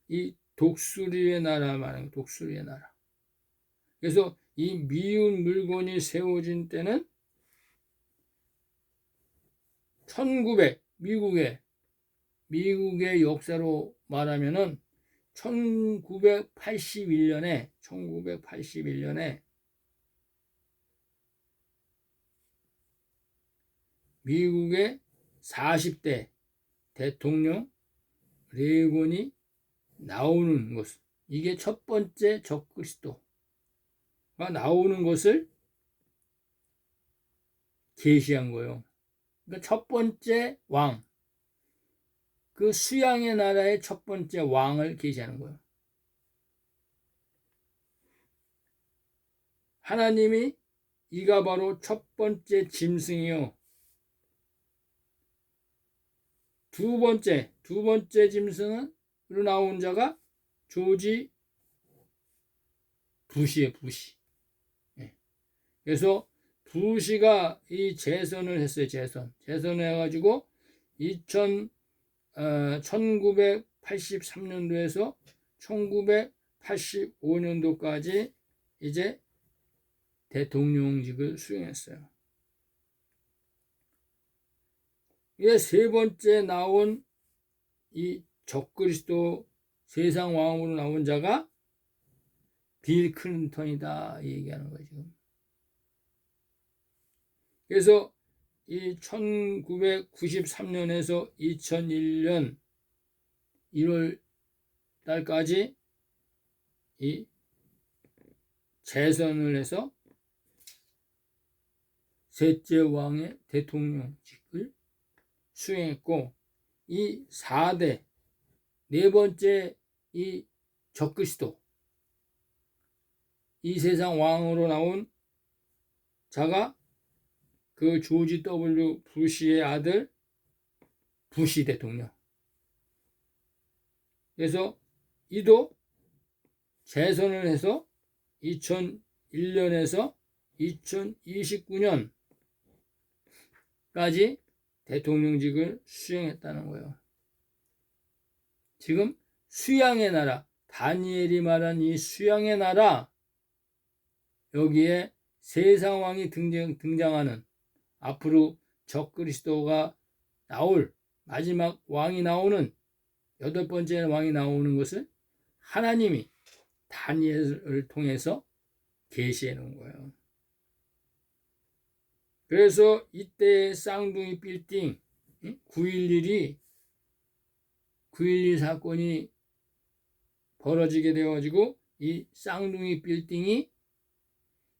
이 독수리의 나라 말하는 독수리의 나라. 그래서 이 미운 물건이 세워진 때는 미국의 역사로 말하면은 1981년에 미국의 40대 대통령 레이건이 나오는 것, 이게 첫 번째 적그리스도가 나오는 것을 계시한 거예요. 그러니까 첫 번째 왕, 그 수양의 나라의 첫 번째 왕을 계시하는 거예요. 하나님이 이가 바로 첫 번째 짐승이요. 두 번째 짐승으로 나온 자가 조지 부시예요. 부시. 그래서 부시가 이 재선을 했어요. 재선을 해가지고 1983년도에서 1985년도까지 이제 대통령직을 수행했어요. 이게 세 번째 나온 이 적그리스도 세상 왕으로 나온 자가 빌 클린턴이다 얘기하는 거죠. 그래서 이 1993년에서 2001년 1월 달까지 이 재선을 해서 셋째 왕의 대통령직을 수행했고, 이 4대 네 번째 이 적그리스도 이 세상 왕으로 나온 자가 그 조지 W 부시의 아들 부시 대통령. 그래서 이도 재선을 해서 2001년에서 2029년까지 대통령직을 수행했다는 거예요. 지금 수양의 나라, 다니엘이 말한 이 수양의 나라, 여기에 세상 왕이 등장하는, 앞으로 적그리스도가 나올 마지막 왕이 나오는, 여덟 번째 왕이 나오는 것을 하나님이 다니엘을 통해서 계시해 놓은 거예요. 그래서 이때 쌍둥이 빌딩 9.11 사건이 벌어지게 되어가지고 이 쌍둥이 빌딩이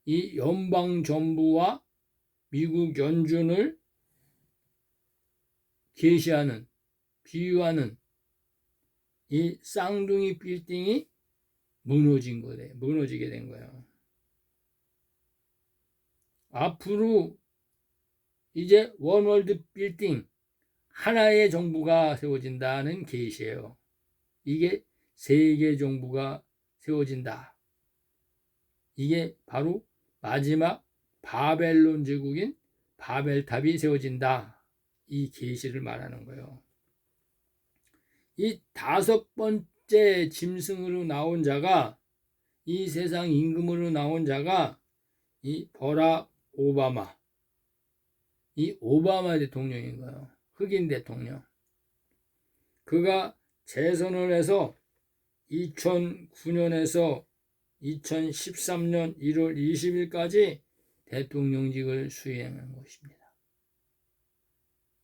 이 연방정부와 미국 연준을 계시하는, 비유하는 이 쌍둥이 빌딩이 무너지게 된 거예요. 앞으로 이제 원월드 빌딩, 하나의 정부가 세워진다는 계시예요. 이게 세계 정부가 세워진다. 이게 바로 마지막 바벨론 제국인 바벨탑이 세워진다. 이 계시를 말하는 거예요. 이 다섯 번째 짐승으로 나온 자가, 이 세상 임금으로 나온 자가 이 버락 오바마, 이 오바마 대통령인 거예요. 흑인 대통령. 그가 재선을 해서 2009년에서 2013년 1월 20일까지 대통령직을 수행한 것입니다.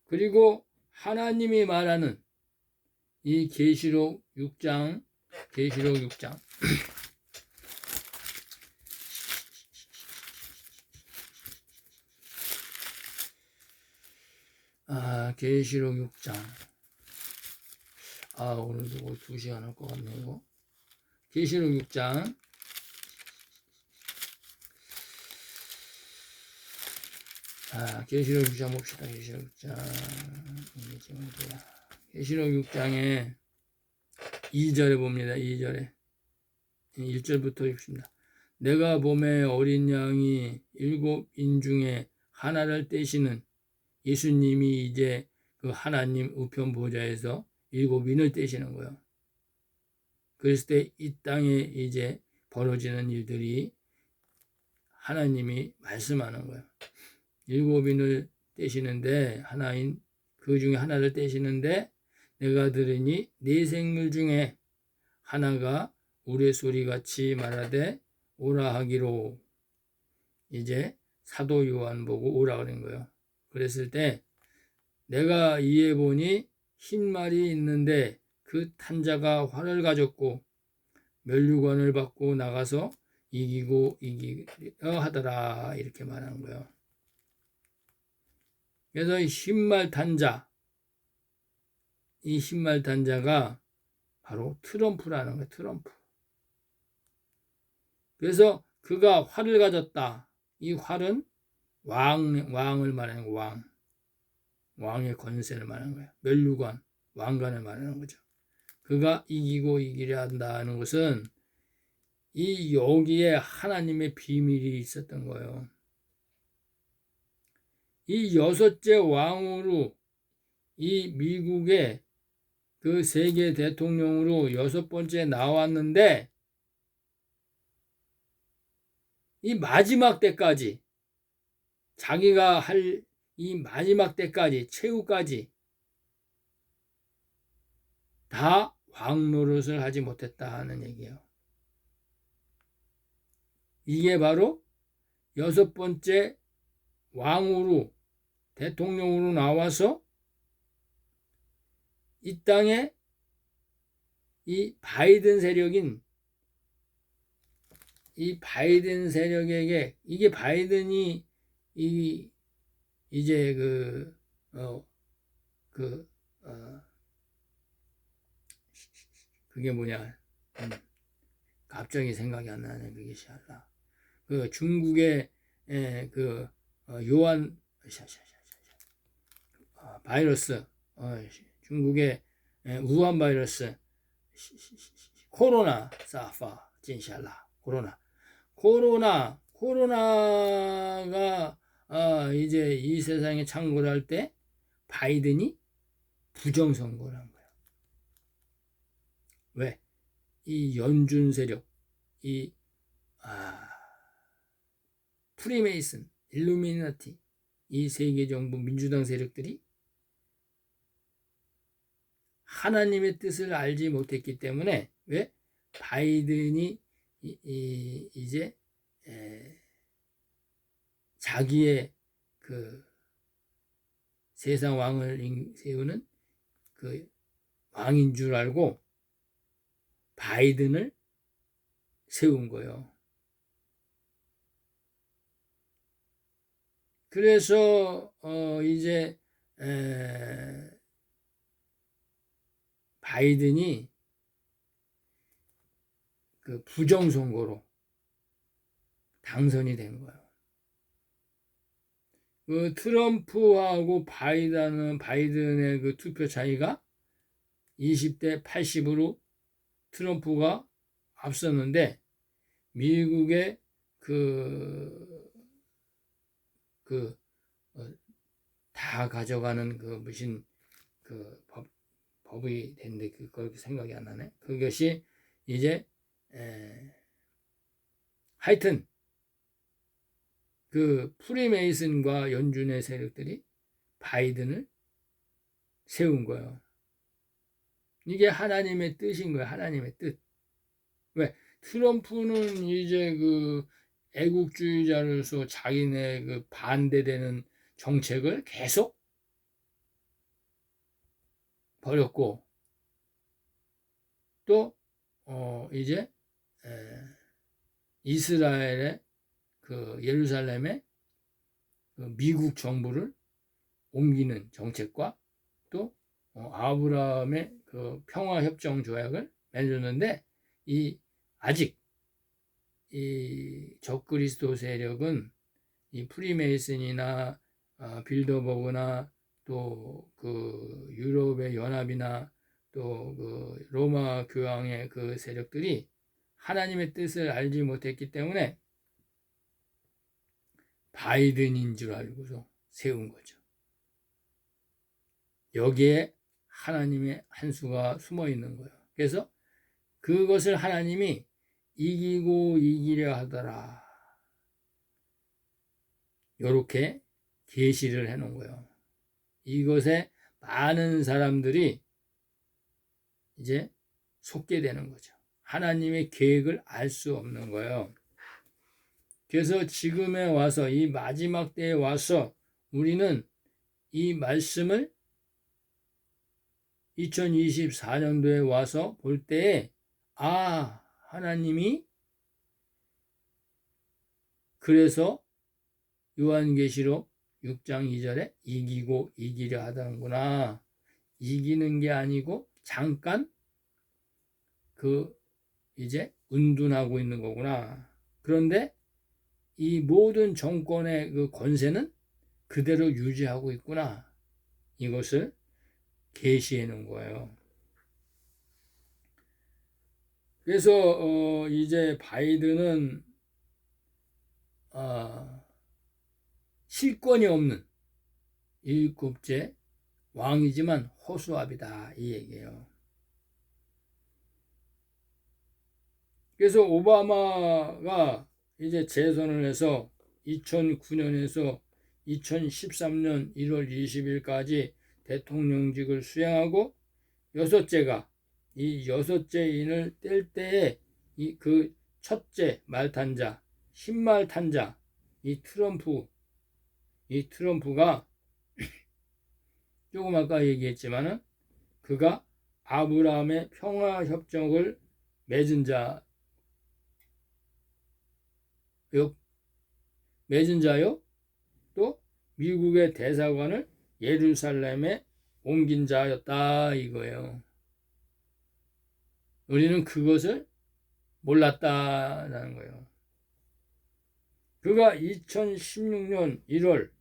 그리고 하나님이 말하는 이 계시록 6장 계시록 6장 계시록 6장 오늘도 거의 2시간 할 것 같네요. 계시록 6장 계시록 6장 봅시다. 계시록 6장 계시록 6장에 2절에 봅니다. 2절에 1절부터 읽습니다. 내가 봄에 어린 양이 7인 중에 하나를 떼시는 예수님이 이제 그 하나님 우편 보좌에서 7인을 떼시는 거예요. 그랬을 때 이 땅에 이제 벌어지는 일들이 하나님이 말씀하는 거예요. 7인을 떼시는데 하나인 그 중에 하나를 떼시는데 내가 들으니 네 생물 중에 하나가 우레소리같이 말하되 오라 하기로. 이제 사도 요한 보고 오라 그런 거예요. 그랬을 때 내가 이에 보니 흰 말이 있는데 그 탄자가 활을 가졌고 면류관을 받고 나가서 이기고 이기려 하더라 이렇게 말하는 거예요. 그래서 이 흰말 탄자, 이 흰말 탄자가 바로 트럼프라는 거예요. 트럼프. 그래서 그가 활을 가졌다. 이 활은 왕을 말하는 거예요. 왕의 권세를 말하는 거예요. 면류관, 왕관을 말하는 거죠. 그가 이기고 이기려 한다는 것은 이 여기에 하나님의 비밀이 있었던 거예요. 이 여섯째 왕으로 이 미국의 그 세계 대통령으로 여섯 번째 나왔는데 이 마지막 때까지 자기가 할 이 마지막 때까지 최후까지 다 왕 노릇을 하지 못했다는 얘기예요. 이게 바로 여섯 번째 왕으로 대통령으로 나와서 이 땅에 이 바이든 세력에게 이게 바이든이 이제 그게 뭐냐 갑자기 생각이 안 나네. 그게 샬라 그 중국의 요한 바이러스 중국의 우한 바이러스 코로나 사파 진샬라 코로나가 이제 이 세상에 창궐 할 때 바이든이 부정선거를 한 거야. 왜? 이 연준 세력, 프리메이슨, 일루미나티, 이 세계 정부 민주당 세력들이 하나님의 뜻을 알지 못했기 때문에 왜? 바이든이 이제 자기의 그 세상 왕을 세우는 그 왕인 줄 알고 바이든을 세운 거예요. 그래서 이제 바이든이 그 부정선거로 당선이 된 거예요. 그 트럼프하고 바이든의 그 투표 차이가 20대 80으로 트럼프가 앞섰는데 미국의 다 가져가는 그 무슨 그 법이 됐는데 그거 생각이 안 나네. 그것이 이제 하여튼 그 프리메이슨과 연준의 세력들이 바이든을 세운 거예요. 이게 하나님의 뜻인 거예요. 하나님의 뜻. 왜? 트럼프는 이제 그 애국주의자로서 자기네 그 반대되는 정책을 계속 버렸고 또 이제 이스라엘의 그 예루살렘에 그 미국 정부를 옮기는 정책과 또 아브라함의 그 평화협정 조약을 맺었는데 아직 이 적그리스도 세력은 이 프리메이슨이나 빌더버그나 또 그 유럽의 연합이나 또 그 로마 교황의 그 세력들이 하나님의 뜻을 알지 못했기 때문에 바이든인 줄 알고서 세운 거죠. 여기에 하나님의 한 수가 숨어 있는 거예요. 그래서 그것을 하나님이 이기고 이기려 하더라. 이렇게 계시를 해놓은 거예요. 이것의 많은 사람들이 이제 속게 되는 거죠. 하나님의 계획을 알 수 없는 거예요. 그래서 지금에 와서 이 마지막 때에 와서 우리는 이 말씀을 2024년도에 와서 볼 때에 하나님이 그래서 요한계시록 6장 2절에 이기고 이기려 하다는구나. 이기는 게 아니고 잠깐 이제 운둔하고 있는 거구나. 그런데 이 모든 정권의 그 권세는 그대로 유지하고 있구나. 이것을 계시해 놓은 거예요. 그래서 이제 바이든은 실권이 없는 1급제 왕이지만 허수아비다 이 얘기예요. 그래서 오바마가 이제 재선을 해서 2009년에서 2013년 1월 20일까지 대통령직을 수행하고 이 여섯째 인을 뗄 때에 그 첫째 말탄자, 신말탄자 이 트럼프가 조금 아까 얘기했지만은 그가 아브라함의 평화협정을 맺은 자요 또 미국의 대사관을 예루살렘에 옮긴 자였다 이거예요. 우리는 그것을 몰랐다라는 거예요. 그가 2016년 1월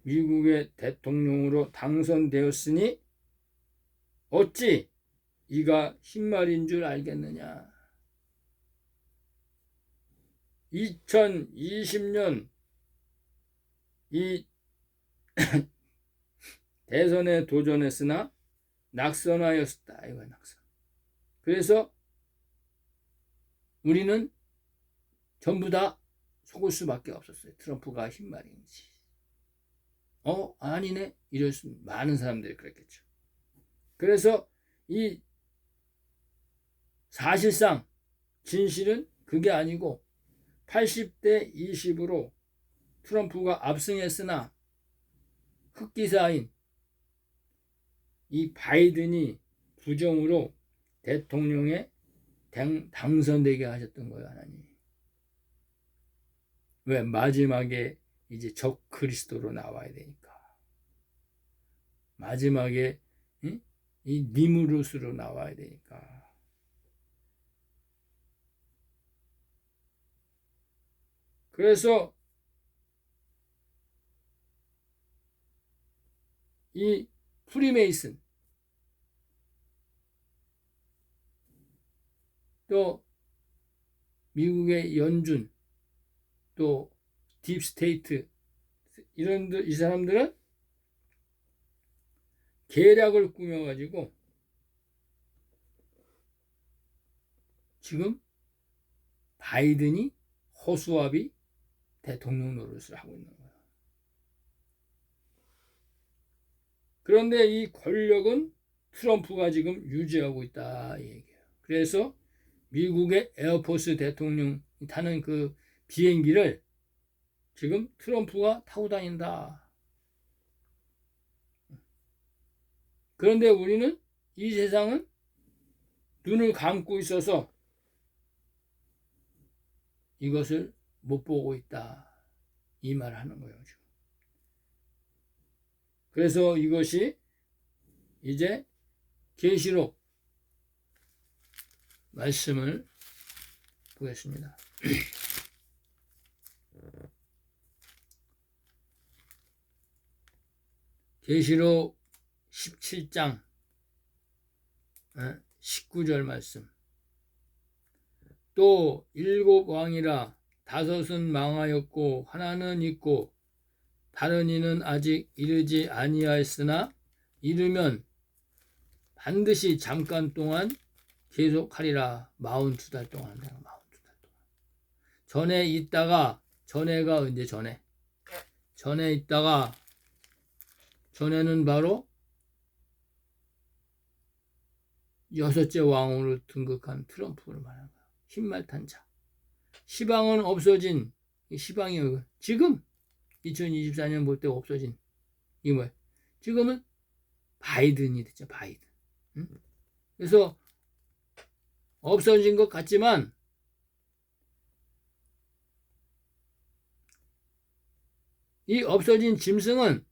미국의 대통령으로 당선되었으니 어찌 이가 흰말인 줄 알겠느냐. 2020년 이 대선에 도전했으나 낙선하였다. 이거 낙선. 그래서 우리는 전부 다 속을 수밖에 없었어요. 트럼프가 흰말인지. 아니네. 이럴 수 많은 사람들이 그랬겠죠. 그래서 이 사실상 진실은 그게 아니고 80대 20으로 트럼프가 압승했으나 흑기사인 이 바이든이 부정으로 대통령에 당선되게 하셨던 거예요, 하나님. 왜? 마지막에 이제 적 그리스도로 나와야 되니까. 마지막에 이 니무롯으로 나와야 되니까. 그래서 이 프리메이슨 또 미국의 연준 또 딥스테이트 이 사람들은 계략을 꾸며가지고 지금 바이든이 허수아비 대통령 노릇을 하고 있는 거예요. 그런데 이 권력은 트럼프가 지금 유지하고 있다 이 얘기예요. 그래서 미국의 에어포스 대통령 타는 그 비행기를 지금 트럼프가 타고 다닌다. 그런데 우리는 이 세상은 눈을 감고 있어서 이것을 못 보고 있다. 이 말을 하는 거예요. 지금. 그래서 이것이 이제 계시록 말씀을 보겠습니다. 계시록 17장 19절 말씀. 또 7 왕이라 5은 망하였고 하나는 있고 다른 이는 아직 이르지 아니하였으나 이르면 반드시 잠깐 동안 계속하리라. 42달 동안. 42달 동안. 전에 있다가 전에가 언제 전에? 전에 있다가 전에는 바로 여섯째 왕으로 등극한 트럼프를 말하는 거야. 흰말탄 자. 시방은 없어진, 시방이 지금 2024년 볼 때 없어진, 이게 뭐야? 지금은 바이든이 됐죠, 바이든. 응? 그래서 없어진 것 같지만 이 없어진 짐승은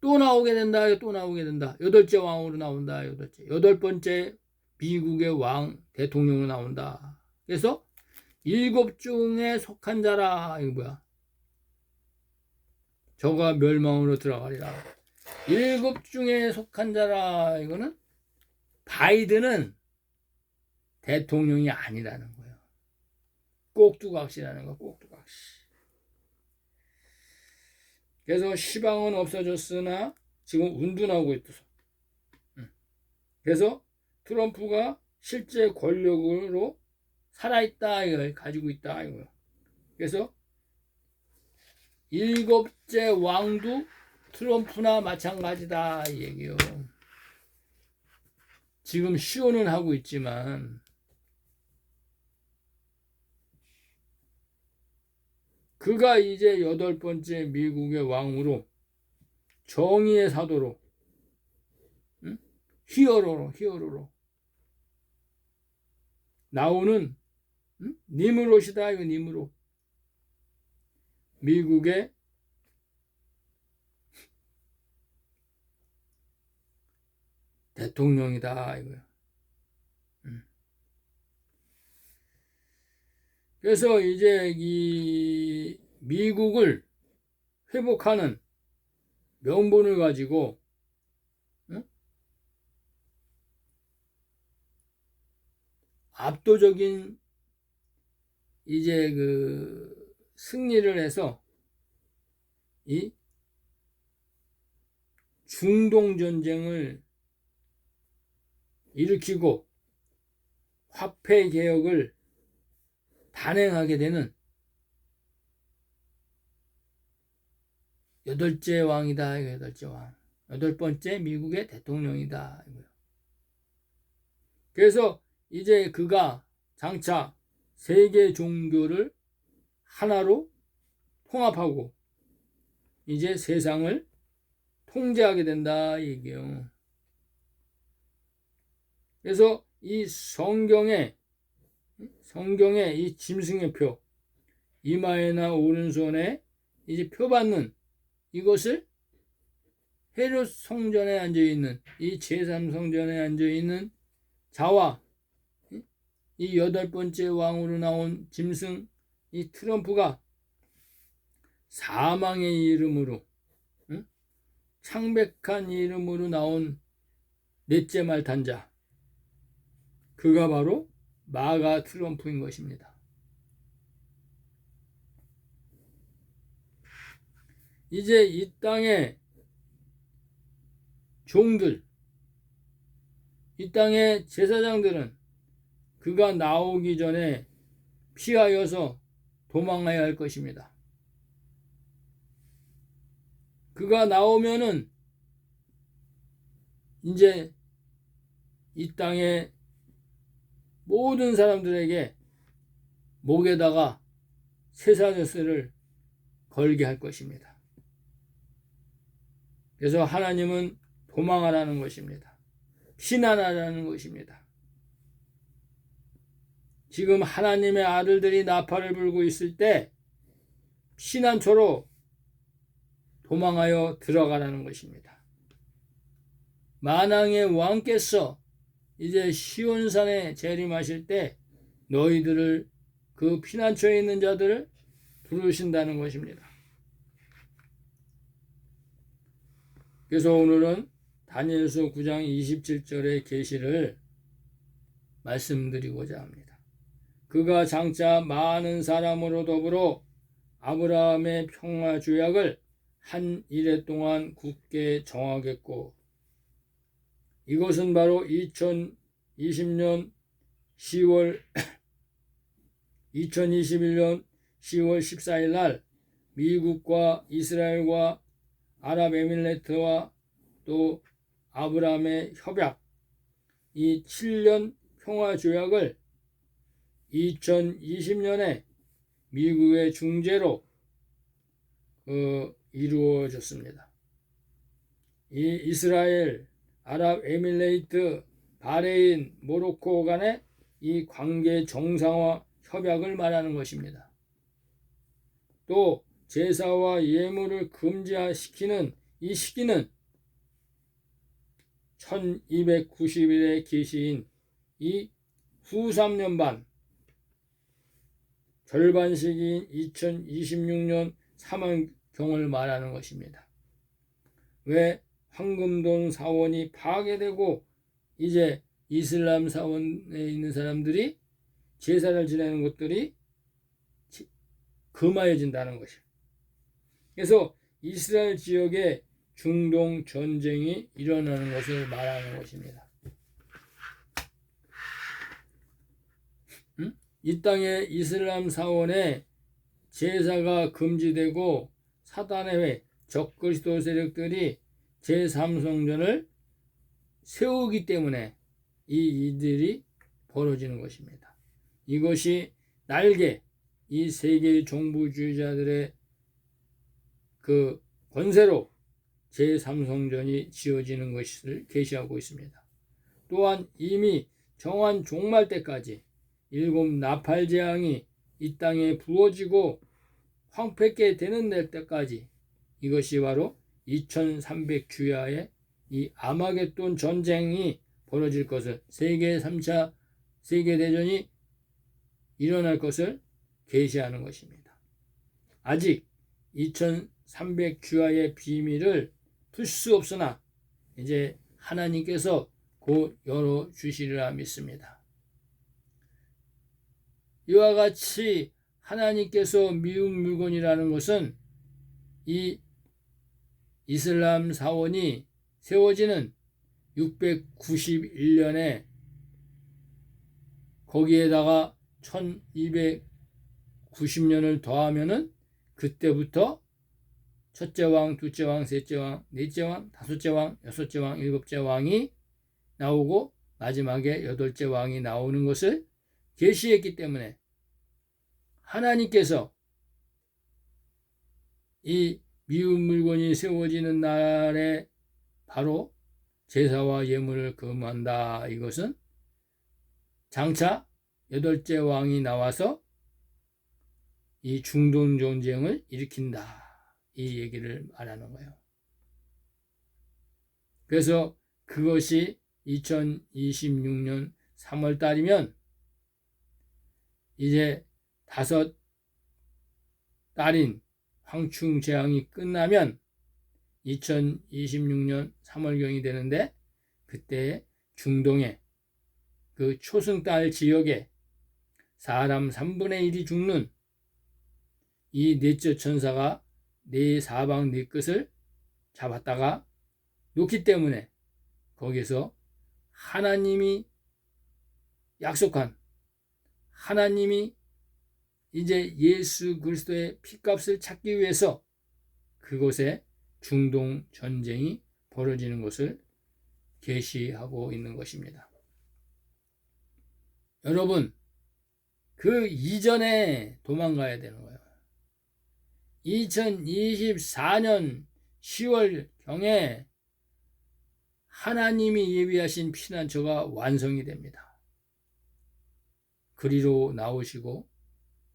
또 나오게 된다, 또 나오게 된다. 여덟째 왕으로 나온다, 여덟 번째 미국의 왕 대통령으로 나온다. 그래서 일곱 중에 속한 자라, 이거 뭐야? 저가 멸망으로 들어가리라. 일곱 중에 속한 자라, 이거는 바이든은 대통령이 아니라는 거예요. 꼭두각시라는 거, 꼭두각시. 그래서 시방은 없어졌으나 지금 운둔하고 있어서. 그래서 트럼프가 실제 권력으로 살아있다, 이걸 가지고 있다, 이거예요. 그래서 일곱째 왕도 트럼프나 마찬가지다, 이 얘기요. 지금 시호는 하고 있지만 그가 이제 여덟 번째 미국의 왕으로 정의의 사도로, 응? 히어로로 나오는, 응? 니무롯이다, 이거 니무롯. 미국의 대통령이다, 이거야. 그래서 이제 이 미국을 회복하는 명분을 가지고, 응? 압도적인 이제 그 승리를 해서 이 중동 전쟁을 일으키고 화폐 개혁을 단행하게 되는 여덟째 왕이다, 여덟째 왕. 여덟 번째 미국의 대통령이다, 이거요. 그래서 이제 그가 장차 세계 종교를 하나로 통합하고 이제 세상을 통제하게 된다, 이게요. 그래서 이 성경의 이 짐승의 표, 이마에나 오른손에 이제 표받는 이것을 헤롯 성전에 앉아있는 이 제3성전에 앉아있는 자와 이 여덟 번째 왕으로 나온 짐승 이 트럼프가 사망의 이름으로, 응? 창백한 이름으로 나온 넷째 말탄자, 그가 바로 마가 트럼프인 것입니다. 이제 이 땅의 종들, 이 땅의 제사장들은 그가 나오기 전에 피하여서 도망가야 할 것입니다. 그가 나오면은 이제 이 땅의 모든 사람들에게 목에다가 쇠사슬을 걸게 할 것입니다. 그래서 하나님은 도망하라는 것입니다. 피난하라는 것입니다. 지금 하나님의 아들들이 나팔을 불고 있을 때 피난처로 도망하여 들어가라는 것입니다. 만왕의 왕께서 이제 시온산에 재림하실 때 너희들을, 그 피난처에 있는 자들을 부르신다는 것입니다. 그래서 오늘은 다니엘서 9장 27절의 계시를 말씀드리고자 합니다. 그가 장차 많은 사람으로 더불어 아브라함의 평화 조약을 한 이래 동안 굳게 정하겠고, 이것은 바로 2020년 10월 2021년 10월 14일 날 미국과 이스라엘과 아랍에미레이트와 또 아브라함의 협약, 이 7년 평화조약을 2020년에 미국의 중재로 이루어졌습니다. 이 이스라엘, 아랍에미레이트, 바레인, 모로코 간의 이 관계 정상화 협약을 말하는 것입니다. 또 제사와 예물을 금지시키는 이 시기는 1290일의 계시인 이 후 3년 반 절반 시기인 2026년 3월경을 말하는 것입니다. 왜 황금동 사원이 파괴되고 이제 이슬람 사원에 있는 사람들이 제사를 지내는 것들이 금하여진다는 것이에요. 그래서 이스라엘 지역에 중동 전쟁이 일어나는 것을 말하는 것입니다. 이 땅에 이슬람 사원에 제사가 금지되고 사단의 회, 적그리스도 세력들이 제3성전을 세우기 때문에 이 일들이 벌어지는 것입니다. 이것이 날개, 이 세계 종부주의자들의 그 권세로 제3성전이 지어지는 것을 계시하고 있습니다. 또한 이미 정한 종말 때까지 7 나팔 재앙이 이 땅에 부어지고 황폐케 되는 때까지 이것이 바로 2300주야의 이 아마겟돈 전쟁이 벌어질 것을, 세계 3차 세계대전이 일어날 것을 계시하는 것입니다. 아직 2300주야의 비밀을 풀 수 없으나 이제 하나님께서 곧 열어주시리라 믿습니다. 이와 같이 하나님께서 미운 물건이라는 것은 이 이슬람 사원이 세워지는 691년에 거기에다가 1290년을 더하면은 그때부터 첫째 왕, 둘째 왕, 셋째 왕, 넷째 왕, 다섯째 왕, 여섯째 왕, 일곱째 왕이 나오고 마지막에 여덟째 왕이 나오는 것을 계시했기 때문에 하나님께서 이 미운 물건이 세워지는 날에 바로 제사와 예물을 금한다. 이것은 장차 여덟째 왕이 나와서 이 중동 전쟁을 일으킨다. 이 얘기를 말하는 거예요. 그래서 그것이 2026년 3월 달이면 이제 5달인 황충 재앙이 끝나면 2026년 3월경이 되는데 그때 중동의 그 초승달 지역에 사람 3분의 1이 죽는 이 넷째 천사가 네 사방 네 끝을 잡았다가 놓기 때문에 거기서 하나님이 약속한, 하나님이 이제 예수 그리스도의 피값을 찾기 위해서 그곳에 중동 전쟁이 벌어지는 것을 계시하고 있는 것입니다. 여러분, 그 이전에 도망가야 되는 거예요. 2024년 10월경에 하나님이 예비하신 피난처가 완성이 됩니다. 그리로 나오시고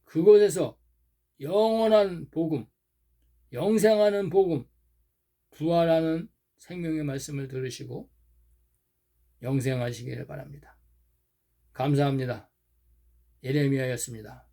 그곳에서 영원한 복음, 영생하는 복음, 부활하는 생명의 말씀을 들으시고 영생하시기를 바랍니다. 감사합니다. 예레미야였습니다.